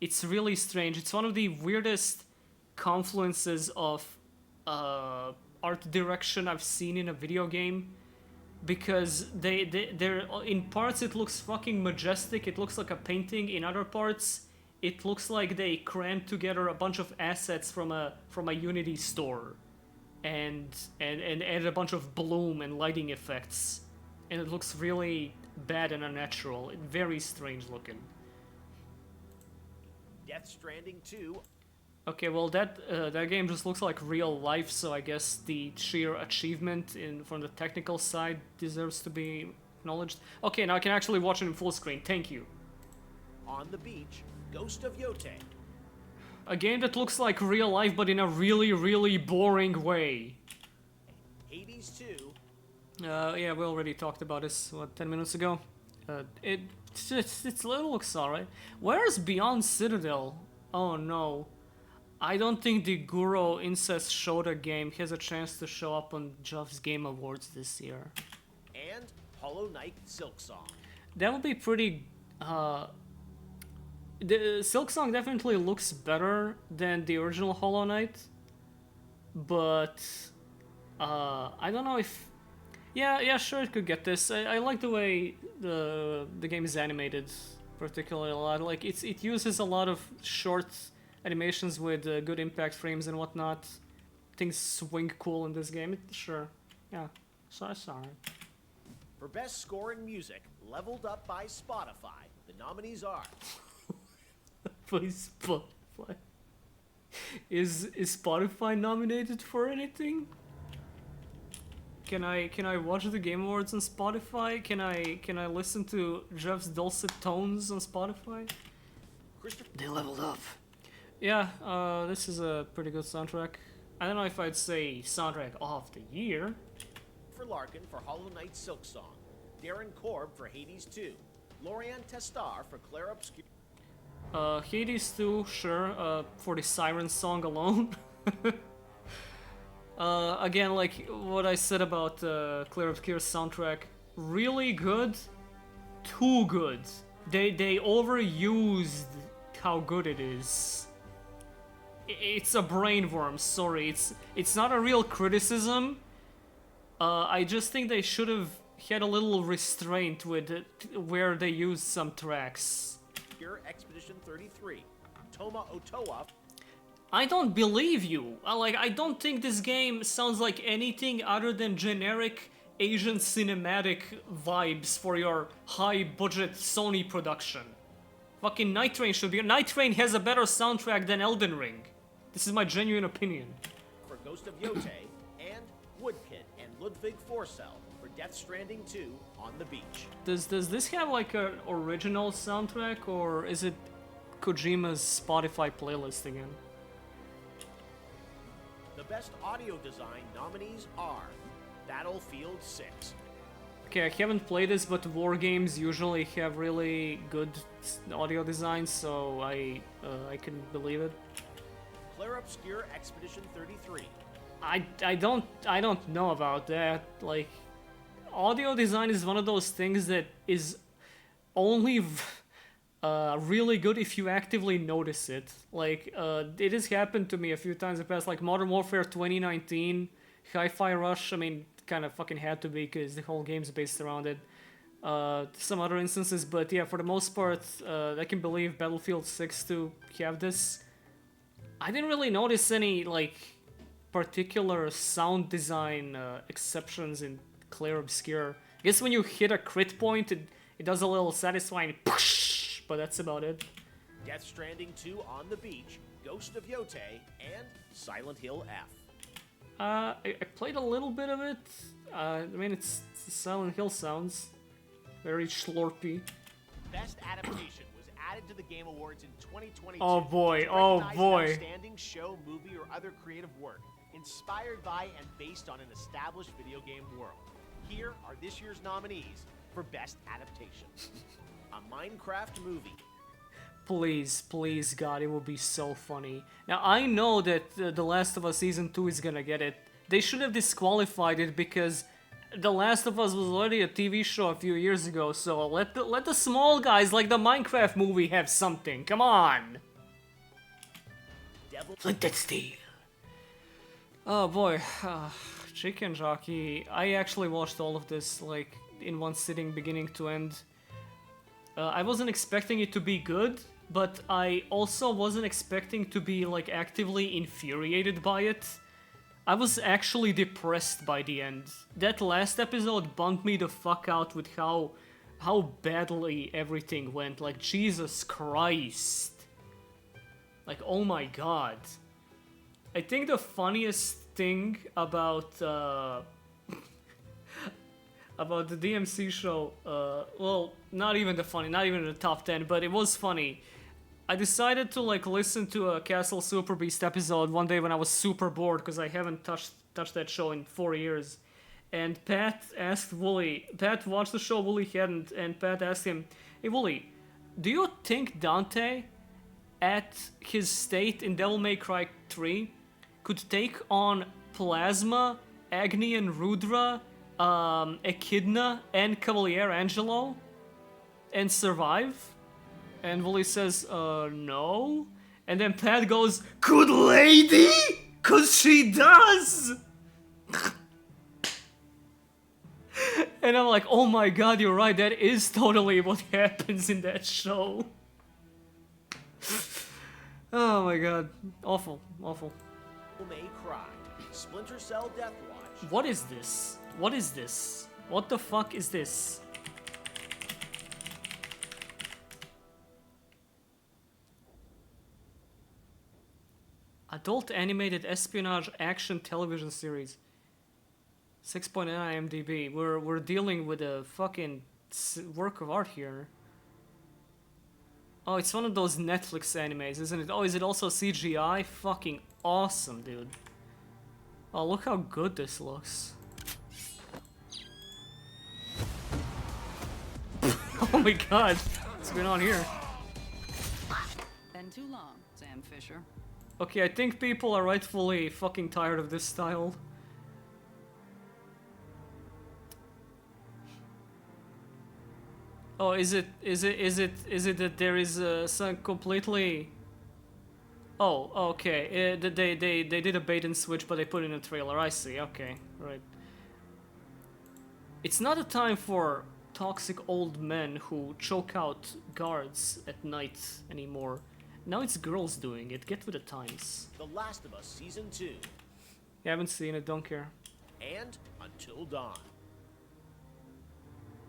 it's really strange. It's one of the weirdest confluences of art direction I've seen in a video game, because they're in parts it looks fucking majestic. It looks like a painting. In other parts, it looks like they crammed together a bunch of assets from a Unity store, and added a bunch of bloom and lighting effects, and it looks really bad and unnatural. Very strange looking. Death Stranding 2. Okay, well that game just looks like real life, so I guess the sheer achievement from the technical side deserves to be acknowledged. Okay, now I can actually watch it in full screen. Thank you. On the Beach, Ghost of Yote. A game that looks like real life, but in a really, really boring way. Hades 2. Yeah, we already talked about this, what, 10 minutes ago? It looks alright. Where's Beyond Citadel? Oh no. I don't think the Guro Incest Shota game has a chance to show up on Jeff's Game Awards this year. And Hollow Knight Silksong. That would be pretty... the Silksong definitely looks better than the original Hollow Knight, but I don't know if... Yeah, sure, it could get this. I like the way the game is animated particularly a lot. Like, it uses a lot of short animations with good impact frames and whatnot. Things swing cool in this game. Sure, yeah, sorry. For Best Score in Music, leveled up by Spotify, the nominees are... By Spotify. Is Spotify nominated for anything? Can I watch the Game Awards on Spotify? Can I listen to Jeff's dulcet tones on Spotify? They leveled up. Yeah, this is a pretty good soundtrack. I don't know if I'd say soundtrack of the year. For Larkin for Hollow Knight Silksong, Darren Korb for Hades 2, Lorian Testar for Claire Obscure. Hades 2, sure, for the Siren song alone. Again, like what I said about Claire Obscure's soundtrack, really good, too good. They overused how good it is. It's a brain worm, sorry. It's not a real criticism. I just think they should have had a little restraint with it, where they used some tracks. Expedition 33, Toma Otoa. I don't believe you. I don't think this game sounds like anything other than generic Asian cinematic vibes for your high-budget Sony production. Fucking Night Train should be... Night Train has a better soundtrack than Elden Ring. This is my genuine opinion. For Ghost of Yote, and Woodpit and Ludwig Forsell for Death Stranding 2 on the Beach. Does this have like an original soundtrack, or is it Kojima's Spotify playlist again? The Best Audio Design nominees are Battlefield 6. Okay, I haven't played this, but war games usually have really good audio design, so I can believe it. Claire Obscure Expedition 33. I don't know about that. Like, audio design is one of those things that is only really good if you actively notice it. Like, it has happened to me a few times in the past, like Modern Warfare 2019, Hi-Fi Rush, I mean, kind of fucking had to be because the whole game's based around it. Some other instances, but yeah, for the most part, I can believe Battlefield 6 to have this. I didn't really notice any, like, particular sound design exceptions in Claire Obscure. I guess when you hit a crit point, it does a little satisfying push, but that's about it. Death Stranding 2 on the Beach, Ghost of Yote, and Silent Hill F. I played a little bit of it. I mean, it's Silent Hill sounds. Very slurpy. Best Adaptation was added to the Game Awards in 2022. Oh boy, to oh recognize an boy. outstanding show, movie, or other creative work inspired by and based on an established video game world. Here are this year's nominees for Best Adaptation. A Minecraft movie. Please, please, God, it will be so funny. Now, I know that The Last of Us Season 2 is gonna get it. They should have disqualified it because The Last of Us was already a TV show a few years ago, so let the small guys like the Minecraft movie have something. Come on! Flinted Steel. Oh boy, Chicken Jockey. I actually watched all of this like in one sitting, beginning to end. I wasn't expecting it to be good, but I also wasn't expecting to be like actively infuriated by it. I was actually depressed by the end. That last episode bummed me the fuck out with how badly everything went. Like, Jesus Christ. Like, oh my god. I think the funniest thing about about the DMC show, well, not even in the top 10, but it was funny. I decided to like listen to a Castle Super Beast episode one day when I was super bored because I haven't touched that show in 4 years. And Pat asked Wooly, Pat watched the show, Wooly hadn't, and Pat asked him, "Hey Wooly, do you think Dante, at his state in Devil May Cry 3, could take on Plasma, Agni and Rudra, Echidna, and Cavalier Angelo, and survive?" And Wooly says, no. And then Pat goes, "Good lady? 'Cause she does!" And I'm like, oh my god, you're right, that is totally what happens in that show. Oh my god, awful, awful. May Cry, Splinter Cell Death Watch. What is this? What is this? What the fuck is this? Adult animated espionage action television series. 6.9 IMDb. We're dealing with a fucking work of art here. Oh, it's one of those Netflix animes, isn't it? Oh, is it also CGI? Fucking awesome, dude. Oh, look how good this looks. Oh my god, what's going on here? Been too long, Sam Fisher. Okay, I think people are rightfully fucking tired of this style. Oh, is it that there is some completely... Oh, okay. They did a bait and switch, but they put in a trailer. I see. Okay, right. It's not a time for toxic old men who choke out guards at night anymore. Now it's girls doing it. Get with the times. The Last of Us Season 2. You haven't seen it, don't care. And Until Dawn.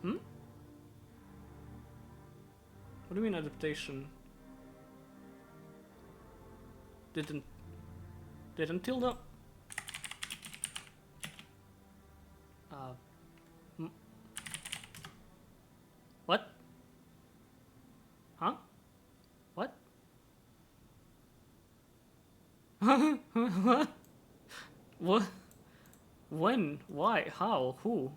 Hmm? What do you mean adaptation? Did Until Dawn... What? Huh? What? What? When? Why? How? Who?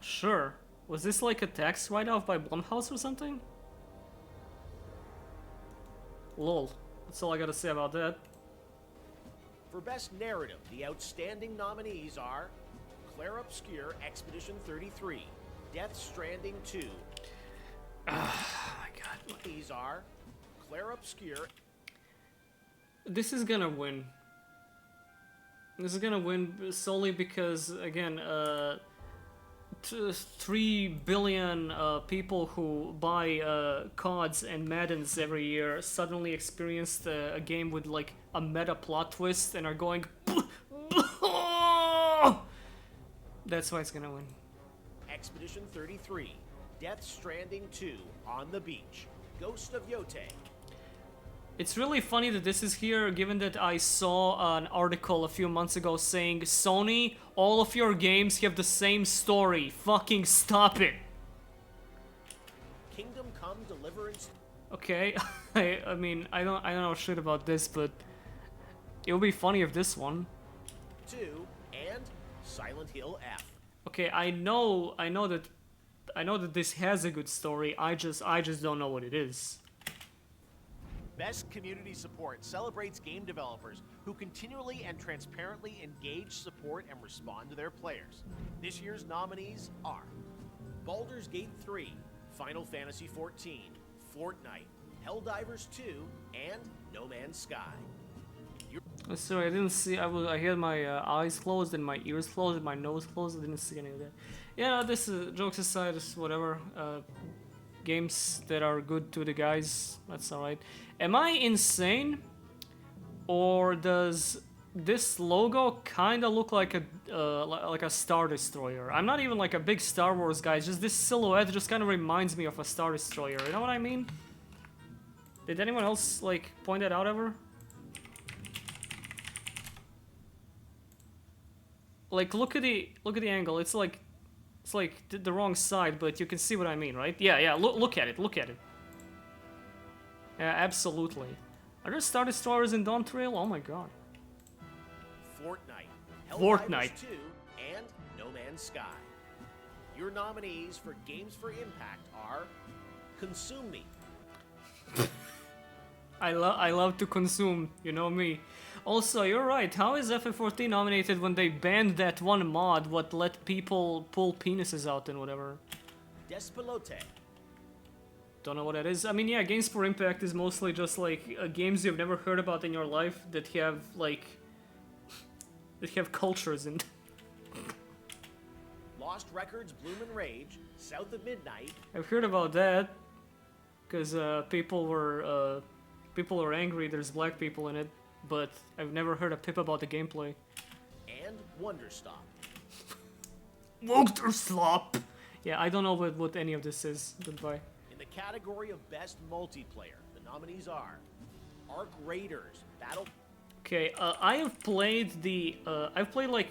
Sure. Was this like a tax write-off by Blumhouse or something? Lol. That's all I gotta say about that. For Best Narrative, the outstanding nominees are Claire Obscure, Expedition 33, Death Stranding 2. Oh my god. These are Claire Obscure. This is gonna win. This is gonna win solely because, again, 3 billion people who buy CODs and Maddens every year suddenly experienced a game with like a meta plot twist and are going That's why it's gonna win. Expedition 33, Death Stranding 2, On the Beach, Ghost of Yote. It's really funny that this is here, given that I saw an article a few months ago saying, Sony, all of your games have the same story. Fucking stop it. Kingdom Come Deliverance. Okay, I mean, I don't know shit about this, but it would be funny if this one. 2 and Silent Hill F. Okay, I know that this has a good story. I just don't know what it is. Best Community Support celebrates game developers who continually and transparently engage, support, and respond to their players. This year's nominees are Baldur's Gate 3, Final Fantasy XIV, Fortnite, Helldivers 2, and No Man's Sky. Sorry, I didn't see. I had my eyes closed and my ears closed and my nose closed. I didn't see any of that. Yeah, this jokes aside, is whatever. Games that are good to the guys, that's alright. Am I insane? Or does this logo kinda look like a Star Destroyer? I'm not even like a big Star Wars guy, just this silhouette just kinda reminds me of a Star Destroyer, you know what I mean? Did anyone else like point that out ever? Like look at the angle, it's like the wrong side, but you can see what I mean, right? Yeah, look at it. Yeah, absolutely. Are there Star Destroyers in Dawn Trail? Oh my god. Fortnite, Fortnite. Helldivers 2, and No Man's Sky. Your nominees for Games for Impact are Consume Me. I love to consume, you know me. Also, you're right, how is FF14 nominated when they banned that one mod what let people pull penises out and whatever? Despelote. Don't know what that is. I mean, yeah, Games for Impact is mostly just like games you've never heard about in your life that have like that have cultures in. Lost Records, Bloom and Rage, South of Midnight. I've heard about that because people were angry. There's black people in it, but I've never heard a pip about the gameplay. And Wonderstop. Wonderstop. Yeah, I don't know what any of this is. Goodbye. In the category of Best Multiplayer, the nominees are Arc Raiders, Battle... Okay, I've played like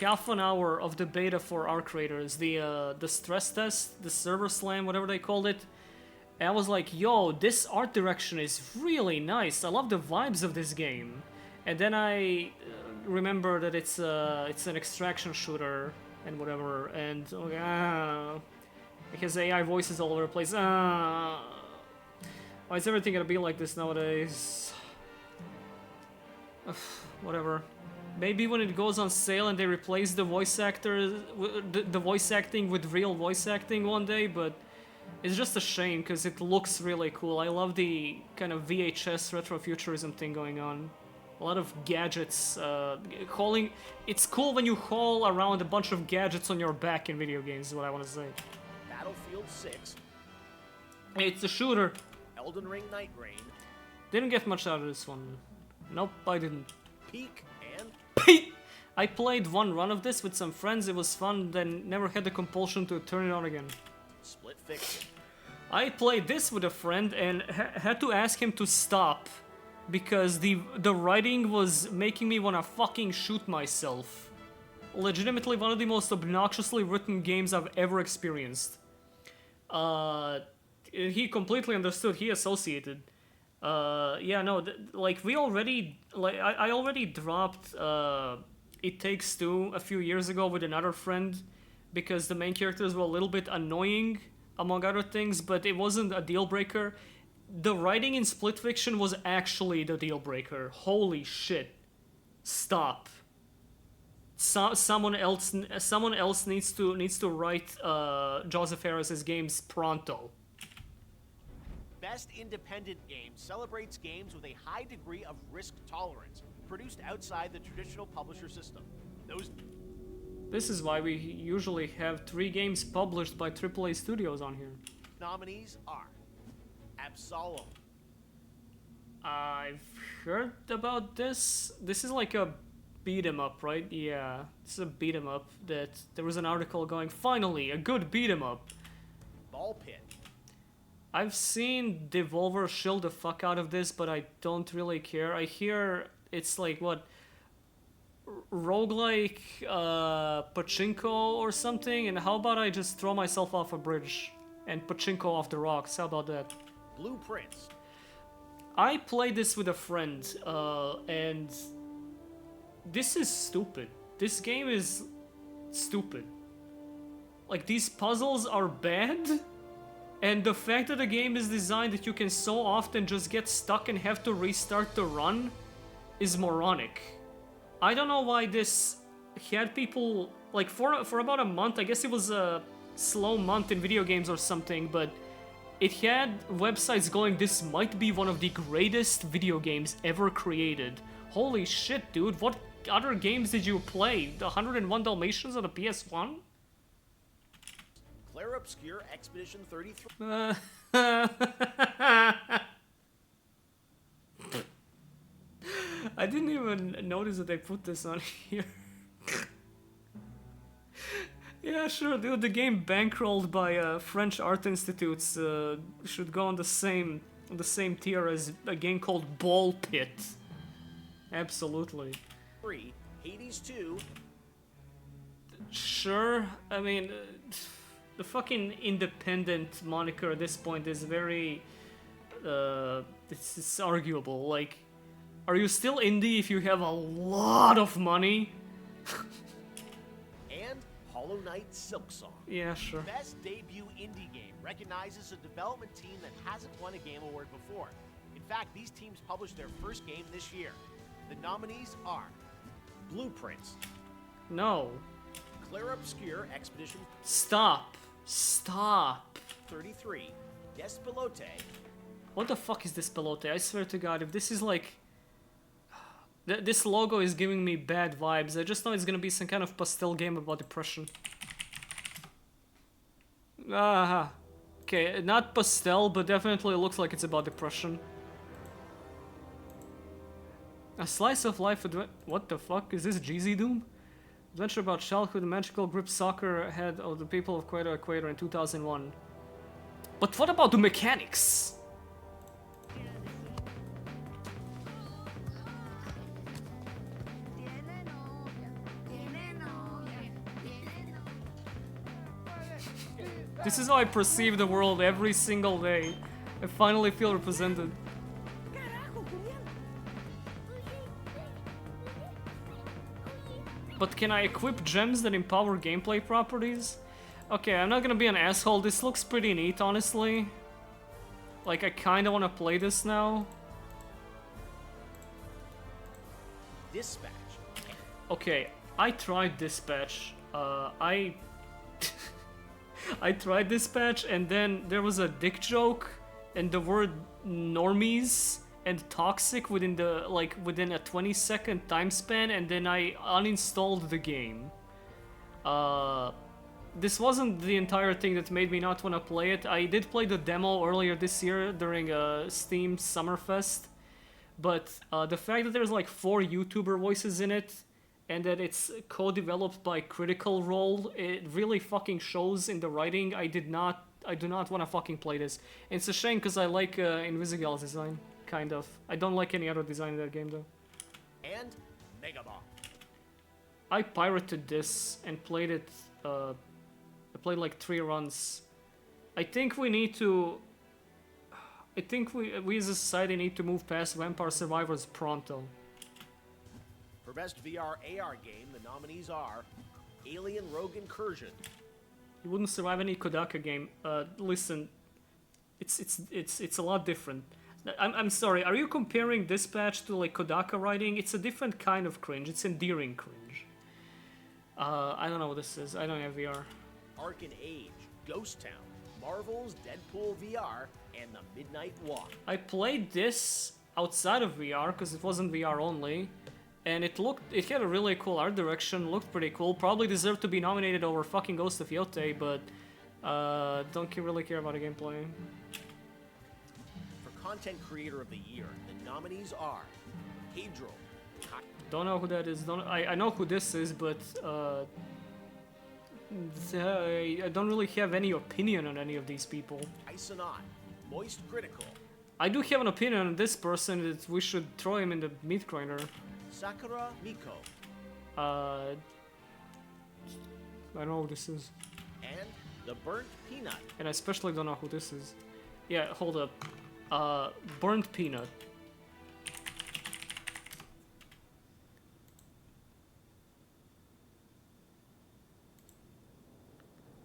half an hour of the beta for Arc Raiders, the stress test, the server slam, whatever they called it. And I was like, yo, this art direction is really nice. I love the vibes of this game. And then I remember that it's an extraction shooter and whatever, and it has AI voices all over the place. Why is everything gonna be like this nowadays? Whatever. Maybe when it goes on sale and they replace the voice actor, the voice acting with real voice acting one day, but it's just a shame because it looks really cool. I love the kind of VHS retrofuturism thing going on. A lot of gadgets, it's cool when you haul around a bunch of gadgets on your back in video games, is what I want to say. Battlefield 6. It's a shooter. Elden Ring Night Rain. Didn't get much out of this one. Nope, I didn't. Peak and... I played one run of this with some friends, it was fun, then never had the compulsion to turn it on again. Split Fiction. I played this with a friend and had to ask him to stop because the writing was making me want to fucking shoot myself. Legitimately one of the most obnoxiously written games I've ever experienced. He completely understood, he associated. Yeah, no, like we already, like I already dropped It Takes Two a few years ago with another friend because the main characters were a little bit annoying, among other things, but it wasn't a deal breaker. The writing in Split Fiction was actually the deal breaker. Holy shit. Stop. Someone else needs to write Joseph Harris's games pronto. Best Independent Game celebrates games with a high degree of risk tolerance, produced outside the traditional publisher system. This is why we usually have 3 games published by AAA studios on here. Nominees are Absolom. I've heard about this. This is like a beat 'em up, right? Yeah, it's a beat 'em up that there was an article going, finally, a good beat 'em up. Ball Pit. I've seen Devolver shill the fuck out of this, but I don't really care. I hear it's like, what, roguelike pachinko or something, and how about I just throw myself off a bridge and pachinko off the rocks? How about that? Blueprints. I played this with a friend, and this is stupid. This game is stupid. Like, these puzzles are bad, and the fact that the game is designed that you can so often just get stuck and have to restart the run is moronic. I don't know why this had people, like, for about a month, I guess it was slow month in video games or something, but it had websites going, this might be one of the greatest video games ever created. Holy shit, dude, what other games did you play? The 101 Dalmatians on the PS1? Claire Obscure Expedition 33. I didn't even notice that they put this on here. Yeah, sure, dude. The game bankrolled by French art institutes should go on the same tier as a game called Ball Pit. Absolutely. 3, Hades 2. Sure. I mean, the fucking independent moniker at this point is very. It's arguable. Like, are you still indie if you have a lot of money? And Hollow Knight Silksong. Yeah, sure. Best debut indie game recognizes a development team that hasn't won a Game Award before. In fact, these teams published their first game this year. The nominees are Blueprints, No. Claire Obscure Expedition Stop. Stop. 33, Despelote, What the fuck is this pelote? I swear to God, if this is like... This logo is giving me bad vibes. I just know it's gonna be some kind of pastel game about depression. Aha. Okay, not pastel, but definitely looks like it's about depression. A slice of life what the fuck? Is this GZ Doom? Adventure about childhood, magical grip soccer head of the people of Queto Equator in 2001. But what about the mechanics? This is how I perceive the world every single day. I finally feel represented. But can I equip gems that empower gameplay properties? Okay, I'm not gonna be an asshole. This looks pretty neat, honestly. Like, I kinda wanna play this now. Dispatch. Okay, I tried Dispatch. I tried Dispatch, and then there was a dick joke, and the word normies and toxic within within a 20-second time span, and then I uninstalled the game. This wasn't the entire thing that made me not want to play it. I did play the demo earlier this year during Steam Summerfest, but the fact that there's like 4 YouTuber voices in it, and that it's co-developed by Critical Role, it really fucking shows in the writing. I do not want to fucking play this. And it's a shame because I like Invisigal's design, kind of. I don't like any other design in that game though. And Megaball. I pirated this and played it. I played like 3 runs. I think we need to. I think we as a society need to move past Vampire Survivors pronto. For Best VR AR Game, the nominees are Alien Rogue Incursion, You wouldn't survive any Kodaka game. Listen, it's a lot different. I'm sorry. Are you comparing Dispatch to like Kodaka writing? It's a different kind of cringe. It's endearing cringe. I don't know what this is. I don't have VR. Arcan Age, Ghost Town, Marvel's Deadpool VR, and The Midnight Walk. I played this outside of VR because it wasn't VR only, and it had a really cool art direction. Looked pretty cool. Probably deserved to be nominated over fucking Ghost of Yote, but don't really care about the gameplay. For Content Creator of the Year, the nominees are Pedro. Don't know who that is. I know who this is, but I don't really have any opinion on any of these people. Isonaut, Moist Critical, I do have an opinion on this person that we should throw him in the meat grinder. Sakura Miko, I don't know who this is. and The Burnt Peanut. And I especially don't know who this is. Yeah, hold up. Burnt Peanut.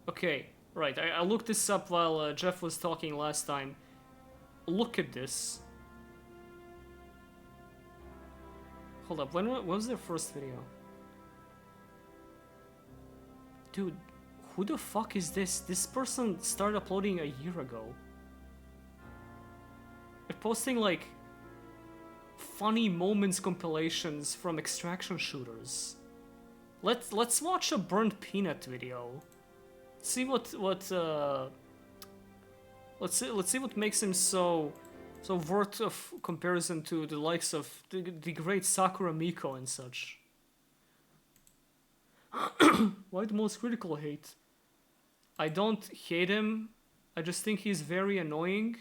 Okay, right. I looked this up while Jeff was talking last time. Look at this. Hold up, when was their first video? Dude, Who the fuck is this? This person started uploading a year ago. They're posting like funny moments compilations from extraction shooters. Let's watch a burnt peanut video. See what let's see what makes him so worth of comparison to the likes of the great Sakura Miko and such. Why the most critical hate? I don't hate him, I just think he's very annoying,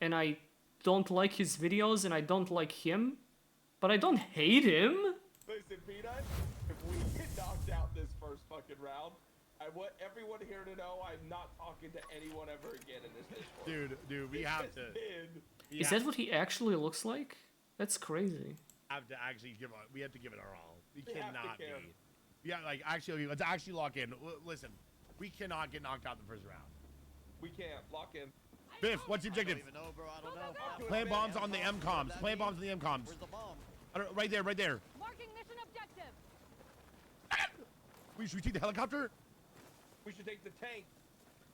and I don't like his videos, and I don't like him, but I don't hate him. Listen, Peanut, if we get knocked out this first fucking round, I want everyone here to know I'm not talking to anyone ever again in this Discord. Dude, we have to. Is that what he actually looks like? That's crazy. We have to give it our all. We have to cannot care. be. Yeah, like actually, let's actually lock in. Listen, we cannot get knocked out the first round. We can't. Lock in. Biff, what's the objective? I don't even know, bro. I don't know. Plant bombs on the M-coms. Plant bombs on the M-coms. Where's the bomb? Right there, right there. Marking mission objective. Should we take the helicopter? We should take the tank.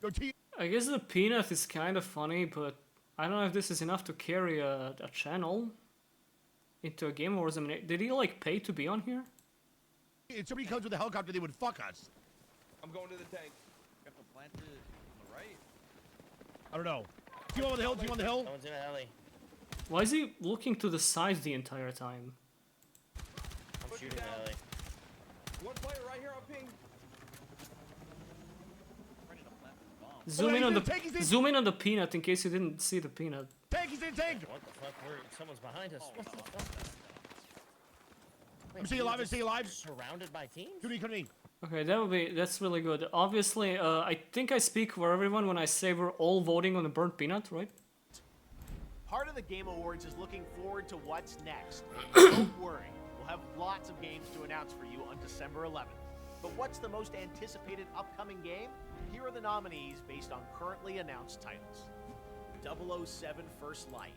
Go team. I guess the peanut is kind of funny, but I don't know if this is enough to carry a channel into a Game Awards. I mean, did he like pay to be on here? If somebody comes with a helicopter, they would fuck us. I'm going to the tank. Got the planted on the right. I don't know. Team on the hill. Team on the hill. Someone's in a heli. Why is he looking to the side the entire time? I'm Put shooting it a down. heli. One player right here on ping. Ready to plant this bomb. Zoom in he's on in, tank, he's in. zoom in on the peanut in case you didn't see the peanut. Tank, he's in tank. What the fuck? Someone's behind us. What the fuck? I'm staying alive. I'm staying alive. Surrounded by teams? Come to me. Okay, that's really good. Obviously, I think I speak for everyone when I say we're all voting on the burnt peanut, right? Part of the Game Awards is looking forward to what's next. Don't worry, we'll have lots of games to announce for you on December 11th. But what's the most anticipated upcoming game? Here are the nominees based on currently announced titles. 007 First Light.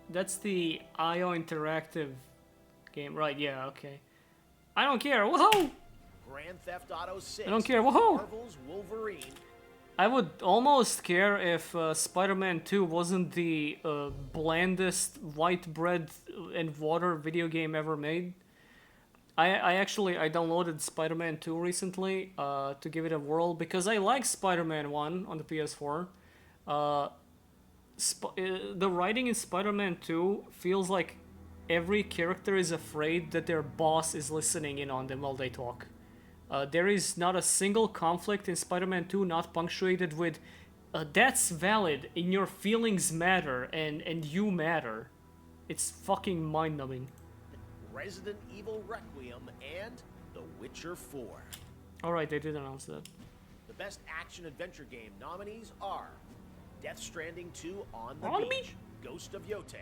That's the IO Interactive game, right? Yeah, okay. I don't care. Whoa! Grand Theft Auto 6. I don't care. Whoa! Marvel's Wolverine. I would almost care if Spider-Man 2 wasn't the blandest white bread and water video game ever made. I actually downloaded Spider-Man 2 recently to give it a whirl because I like Spider-Man 1 on the PS4. The writing in Spider-Man 2 feels like every character is afraid that their boss is listening in on them while they talk. There is not a single conflict in Spider-Man 2 not punctuated with that's valid and your feelings matter and you matter. It's fucking mind-numbing. Resident Evil Requiem, and The Witcher 4. Alright, they did announce that. The best action-adventure game nominees are Death Stranding 2 On the On the Beach, Beach. Ghost of Yote,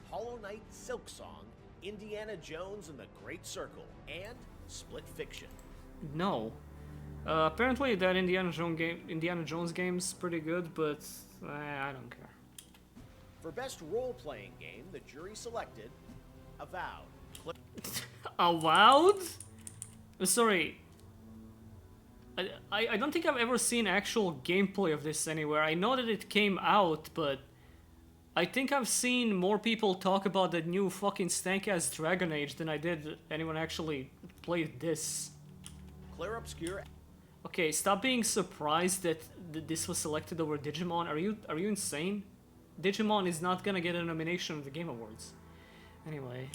Hollow Knight Silksong, Indiana Jones and the Great Circle, and Split Fiction. No. Apparently that Indiana Jones game's pretty good, but I don't care. For best role-playing game, the jury selected Avowed. Avowed? Sorry. I don't think I've ever seen actual gameplay of this anywhere. I know that it came out, but I think I've seen more people talk about the new fucking stank-ass Dragon Age than I did anyone actually played this. Clair Obscur. Okay, stop being surprised that this was selected over Digimon. Are you insane? Digimon is not gonna get a nomination at the Game Awards. Anyway.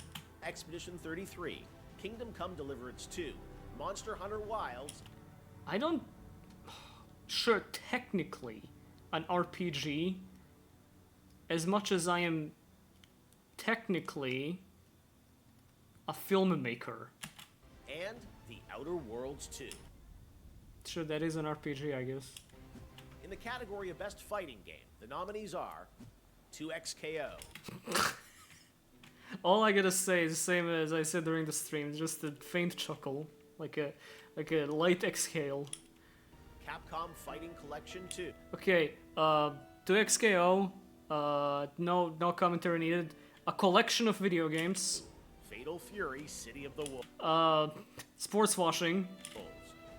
Expedition 33, Kingdom Come Deliverance 2, Monster Hunter Wilds. I don't... Sure, technically, an RPG, as much as I am technically a filmmaker. And The Outer Worlds 2. Sure, that is an RPG, I guess. In the category of Best Fighting Game, the nominees are 2XKO, All I gotta say is the same as I said during the stream, just a faint chuckle, like a light exhale. Capcom Fighting Collection 2, Okay, 2XKO, no commentary needed. A collection of video games, Fatal Fury City of the Wolves, sports washing,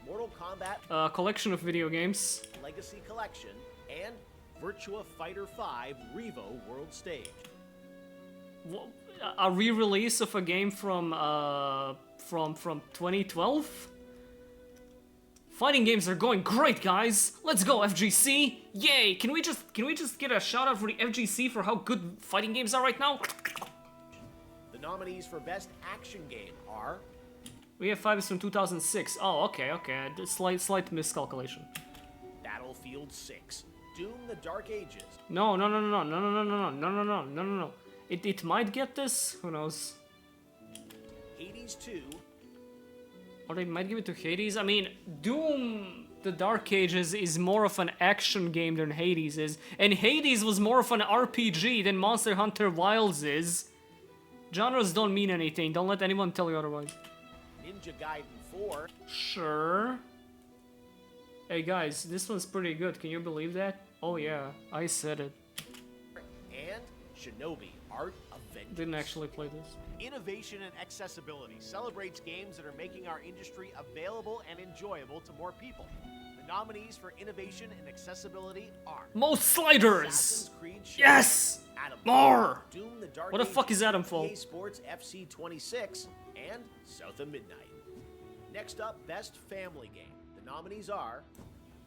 Mortal Kombat A collection of video games. Legacy Collection, and Virtua Fighter 5 Revo World Stage. A re-release of a game from 2012. Fighting games are going great, guys. Let's go, FGC! Yay! Can we just get a shout out for the FGC for how good fighting games are right now? The nominees for Best Action Game are We have 5 from 2006. Oh, okay. Slight miscalculation. Battlefield 6, Doom: The Dark Ages, No. It might get this. Who knows? Hades 2, Or they might give it to Hades. I mean, Doom: The Dark Ages is more of an action game than Hades is, and Hades was more of an RPG than Monster Hunter Wilds is. Genres don't mean anything. Don't let anyone tell you otherwise. Ninja Gaiden 4, Sure. Hey guys, this one's pretty good. Can you believe that? Oh yeah, I said it. and Shinobi Art of Vengeance. Didn't actually play this. Innovation and accessibility celebrates games that are making our industry available and enjoyable to more people. The nominees for innovation and accessibility are Most sliders! Assassin's Creed Shadows, Yes! Adam More! Doom: The Dark What the fuck Ages, is Adamfall? EA Sports FC 26, and South of Midnight. Next up, Best Family Game. The nominees are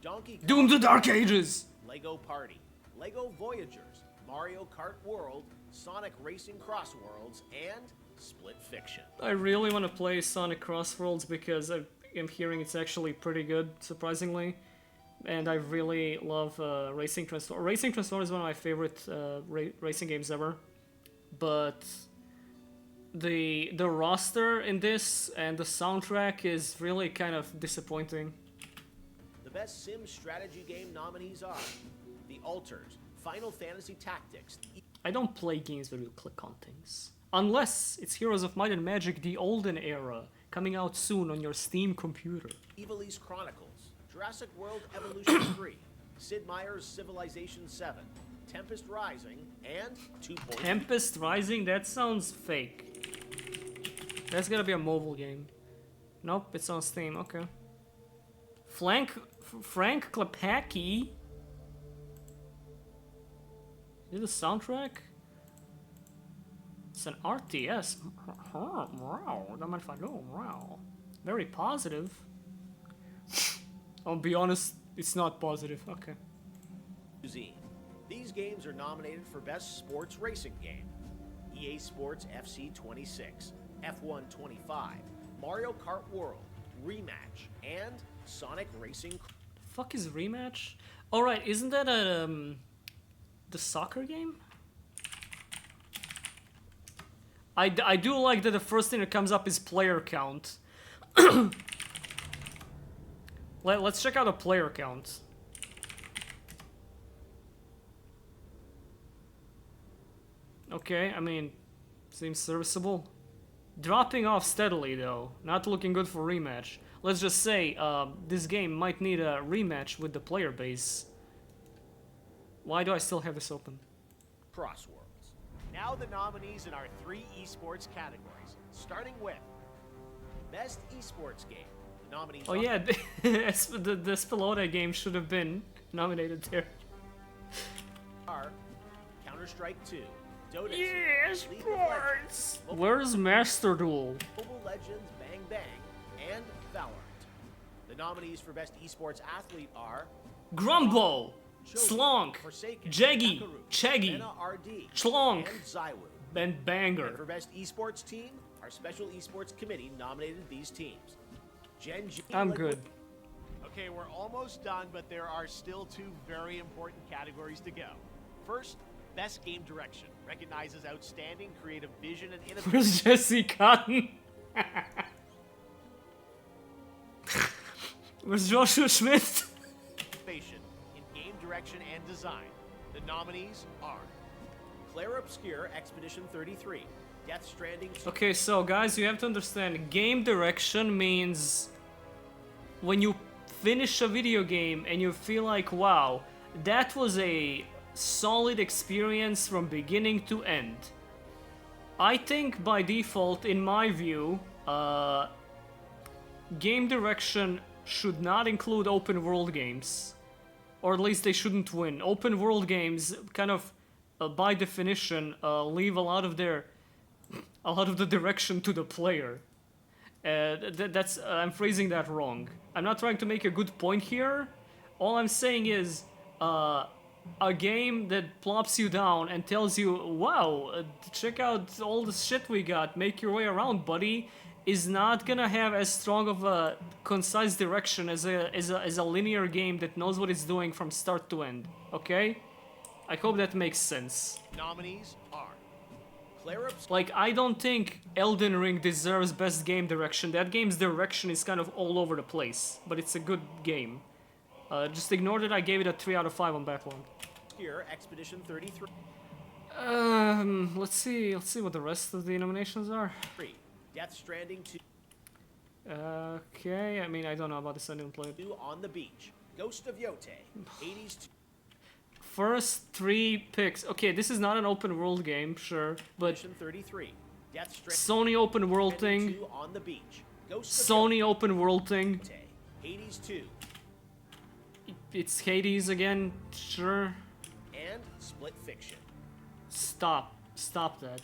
Donkey Kong, Doom: The Dark Ages! Lego Party, Lego Voyagers, Mario Kart World, Sonic Racing Cross Worlds, and Split Fiction. I really want to play Sonic Crossworlds because I am hearing it's actually pretty good, surprisingly. And I really love Racing Transform. Racing Transform is one of my favorite racing games ever. But the roster in this and the soundtrack is really kind of disappointing. The Best Sim Strategy Game nominees are The Alters, Final Fantasy Tactics, I don't play games where you click on things. Unless it's Heroes of Might and Magic: The Olden Era, coming out soon on your Steam computer. Evilise Chronicles, Jurassic World Evolution 3, Sid Meier's Civilization 7, Tempest Rising, and 2 Point. Tempest Rising? That sounds fake. That's gotta be a mobile game. Nope, it's on Steam, okay. Frank Klepacki? Is it a soundtrack? It's an RTS. Wow. Very positive. I'll be honest, it's not positive. Okay. Cuisine. These games are nominated for Best Sports Racing Game. EA Sports FC 26, F1 25, Mario Kart World, Rematch, and Sonic Racing. Fuck is Rematch? Alright, isn't that the soccer game? I do like that the first thing that comes up is player count. Let's check out the player count. Okay, I mean, seems serviceable. Dropping off steadily though, not looking good for Rematch. Let's just say, this game might need a rematch with the player base. Why do I still have this open? Crossworlds. Now the nominees in our 3 esports categories, starting with Best Esports Game. The nominees Oh are yeah, the Spelota game should have been nominated there. Counter-Strike 2, Dota 2, Yes, League of Legends, Where's Master Duel? Mobile Legends Bang Bang, and Valorant. The nominees for Best Esports Athlete are Grumbo, Chosen, Slonk, Forsaken, Jeggy, Kakarot, Cheggy, Anna RD, Schlonk, and Zywoo. and And for Banger. Best Esports Team, our Special Esports Committee nominated these teams. Gen G. I'm good. Okay, we're almost done, but there are still 2 very important categories to go. First, Best Game Direction. Recognizes outstanding creative vision and innovation. Where's Jesse Cotton? Where's Joshua Schmidt? In game direction and design. The nominees are Claire Obscure Expedition 33, Death Stranding 2, Okay, so guys, you have to understand, game direction means when you finish a video game and you feel like, wow, that was a solid experience from beginning to end. I think by default, in my view, game direction should not include open world games. Or at least they shouldn't win. Open world games kind of, by definition, leave a lot of the direction to the player. I'm phrasing that wrong. I'm not trying to make a good point here. All I'm saying is, a game that plops you down and tells you, wow, check out all the shit we got, make your way around, buddy, is not gonna have as strong of a concise direction as a linear game that knows what it's doing from start to end, okay? I hope that makes sense. Nominees are Like, I don't think Elden Ring deserves best game direction. That game's direction is kind of all over the place, but it's a good game. Just ignore that I gave it a 3 out of 5 on Backlog. Here, Expedition 33. Let's see what the rest of the nominations are. Death Stranding 2. Okay, I mean, I don't know about this, I didn't play it. On the Beach. Ghost of Yote. Hades 2. First 3 picks. Okay, this is not an open world game, sure, but Expedition 33. Death Sony Stranding open world thing. 2 On the Beach. Ghost of Sony open world thing. Yote. Hades 2. It's Hades again, sure. And Split Fiction. Stop that.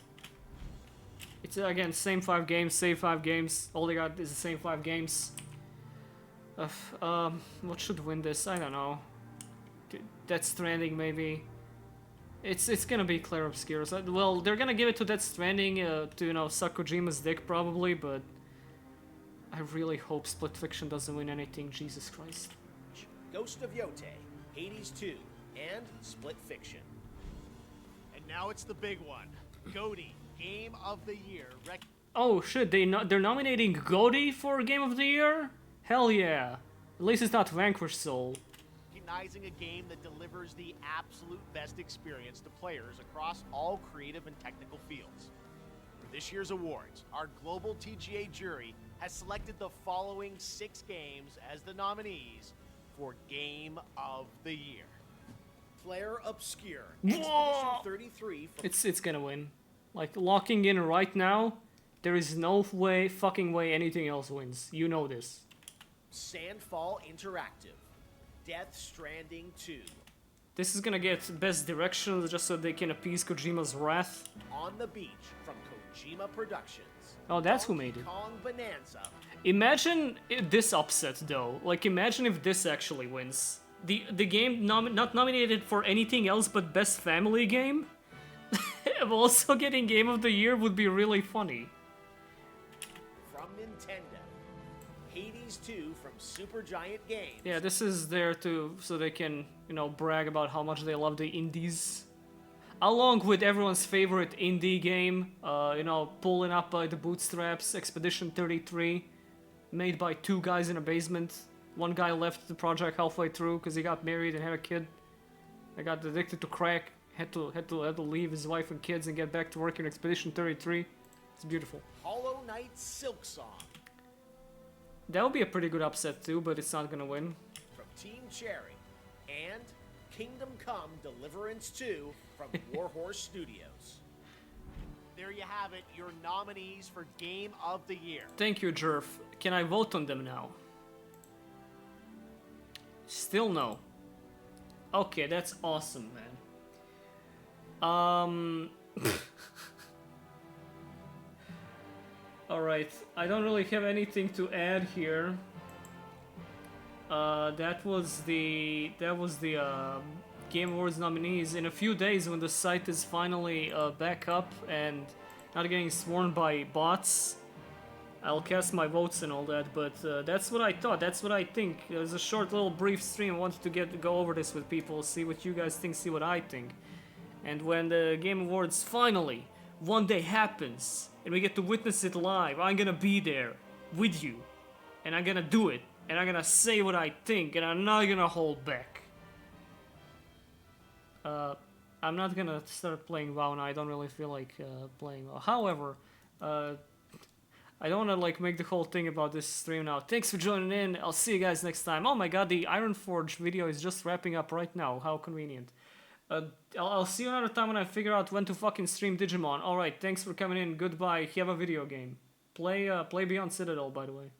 It's again same 5 games, save 5 games. All they got is the same 5 games. What should win this? I don't know. Death Stranding maybe. It's gonna be Claire Obscure. Well, they're gonna give it to Death Stranding to suck Kojima's dick probably, but I really hope Split Fiction doesn't win anything. Jesus Christ. Ghost of Yote. Hades 2. And Split Fiction. And now it's the big one. GOTY, Game of the Year. Oh shit, they're nominating GOTY for Game of the Year? Hell yeah. At least it's not Vanquish Soul. Recognizing a game that delivers the absolute best experience to players across all creative and technical fields. For this year's awards, our global TGA jury has selected the following 6 games as the nominees for Game of the Year. Claire Obscure. Expedition 33. It's gonna win. Like, locking in right now, there is no fucking way anything else wins. You know this. Sandfall Interactive. Death Stranding 2. This is gonna get best directions just so they can appease Kojima's wrath. On the Beach from Kojima Productions. Oh, that's who made it. Kong Bonanza. Imagine this upset though. Like, imagine if this actually wins. The game not nominated for anything else but best family game. Also getting Game of the Year would be really funny. From Nintendo. Hades 2 from Supergiant Games. Yeah, this is there so they can, brag about how much they love the indies. Along with everyone's favorite indie game, pulling up by the bootstraps, Expedition 33, made by 2 guys in a basement. One guy left the project halfway through because he got married and had a kid. I got addicted to crack, had to leave his wife and kids and get back to work in Expedition 33. It's beautiful. Hollow Knight Silksong. That would be a pretty good upset too, but it's not gonna win. From Team Cherry. And Kingdom Come Deliverance 2 from Warhorse Studios. There you have it, your nominees for Game of the Year. Thank you, Jerf. Can I vote on them now? Still no. Okay, that's awesome, man. Alright, I don't really have anything to add here. That was the Game Awards nominees. In a few days, when the site is finally back up and not getting swarmed by bots, I'll cast my votes and all that, but that's what I thought, that's what I think. It was a short little brief stream. I wanted to go over this with people, see what you guys think, see what I think. And when the Game Awards finally, one day happens, and we get to witness it live, I'm gonna be there with you. And I'm gonna do it, and I'm gonna say what I think, and I'm not gonna hold back. I'm not gonna start playing WoW now, I don't really feel like playing WoW. However, I don't want to make the whole thing about this stream now. Thanks for joining in. I'll see you guys next time. Oh my god, the Ironforge video is just wrapping up right now. How convenient. I'll see you another time when I figure out when to fucking stream Digimon. Alright, thanks for coming in. Goodbye. Have a video game. Play Beyond Citadel, by the way.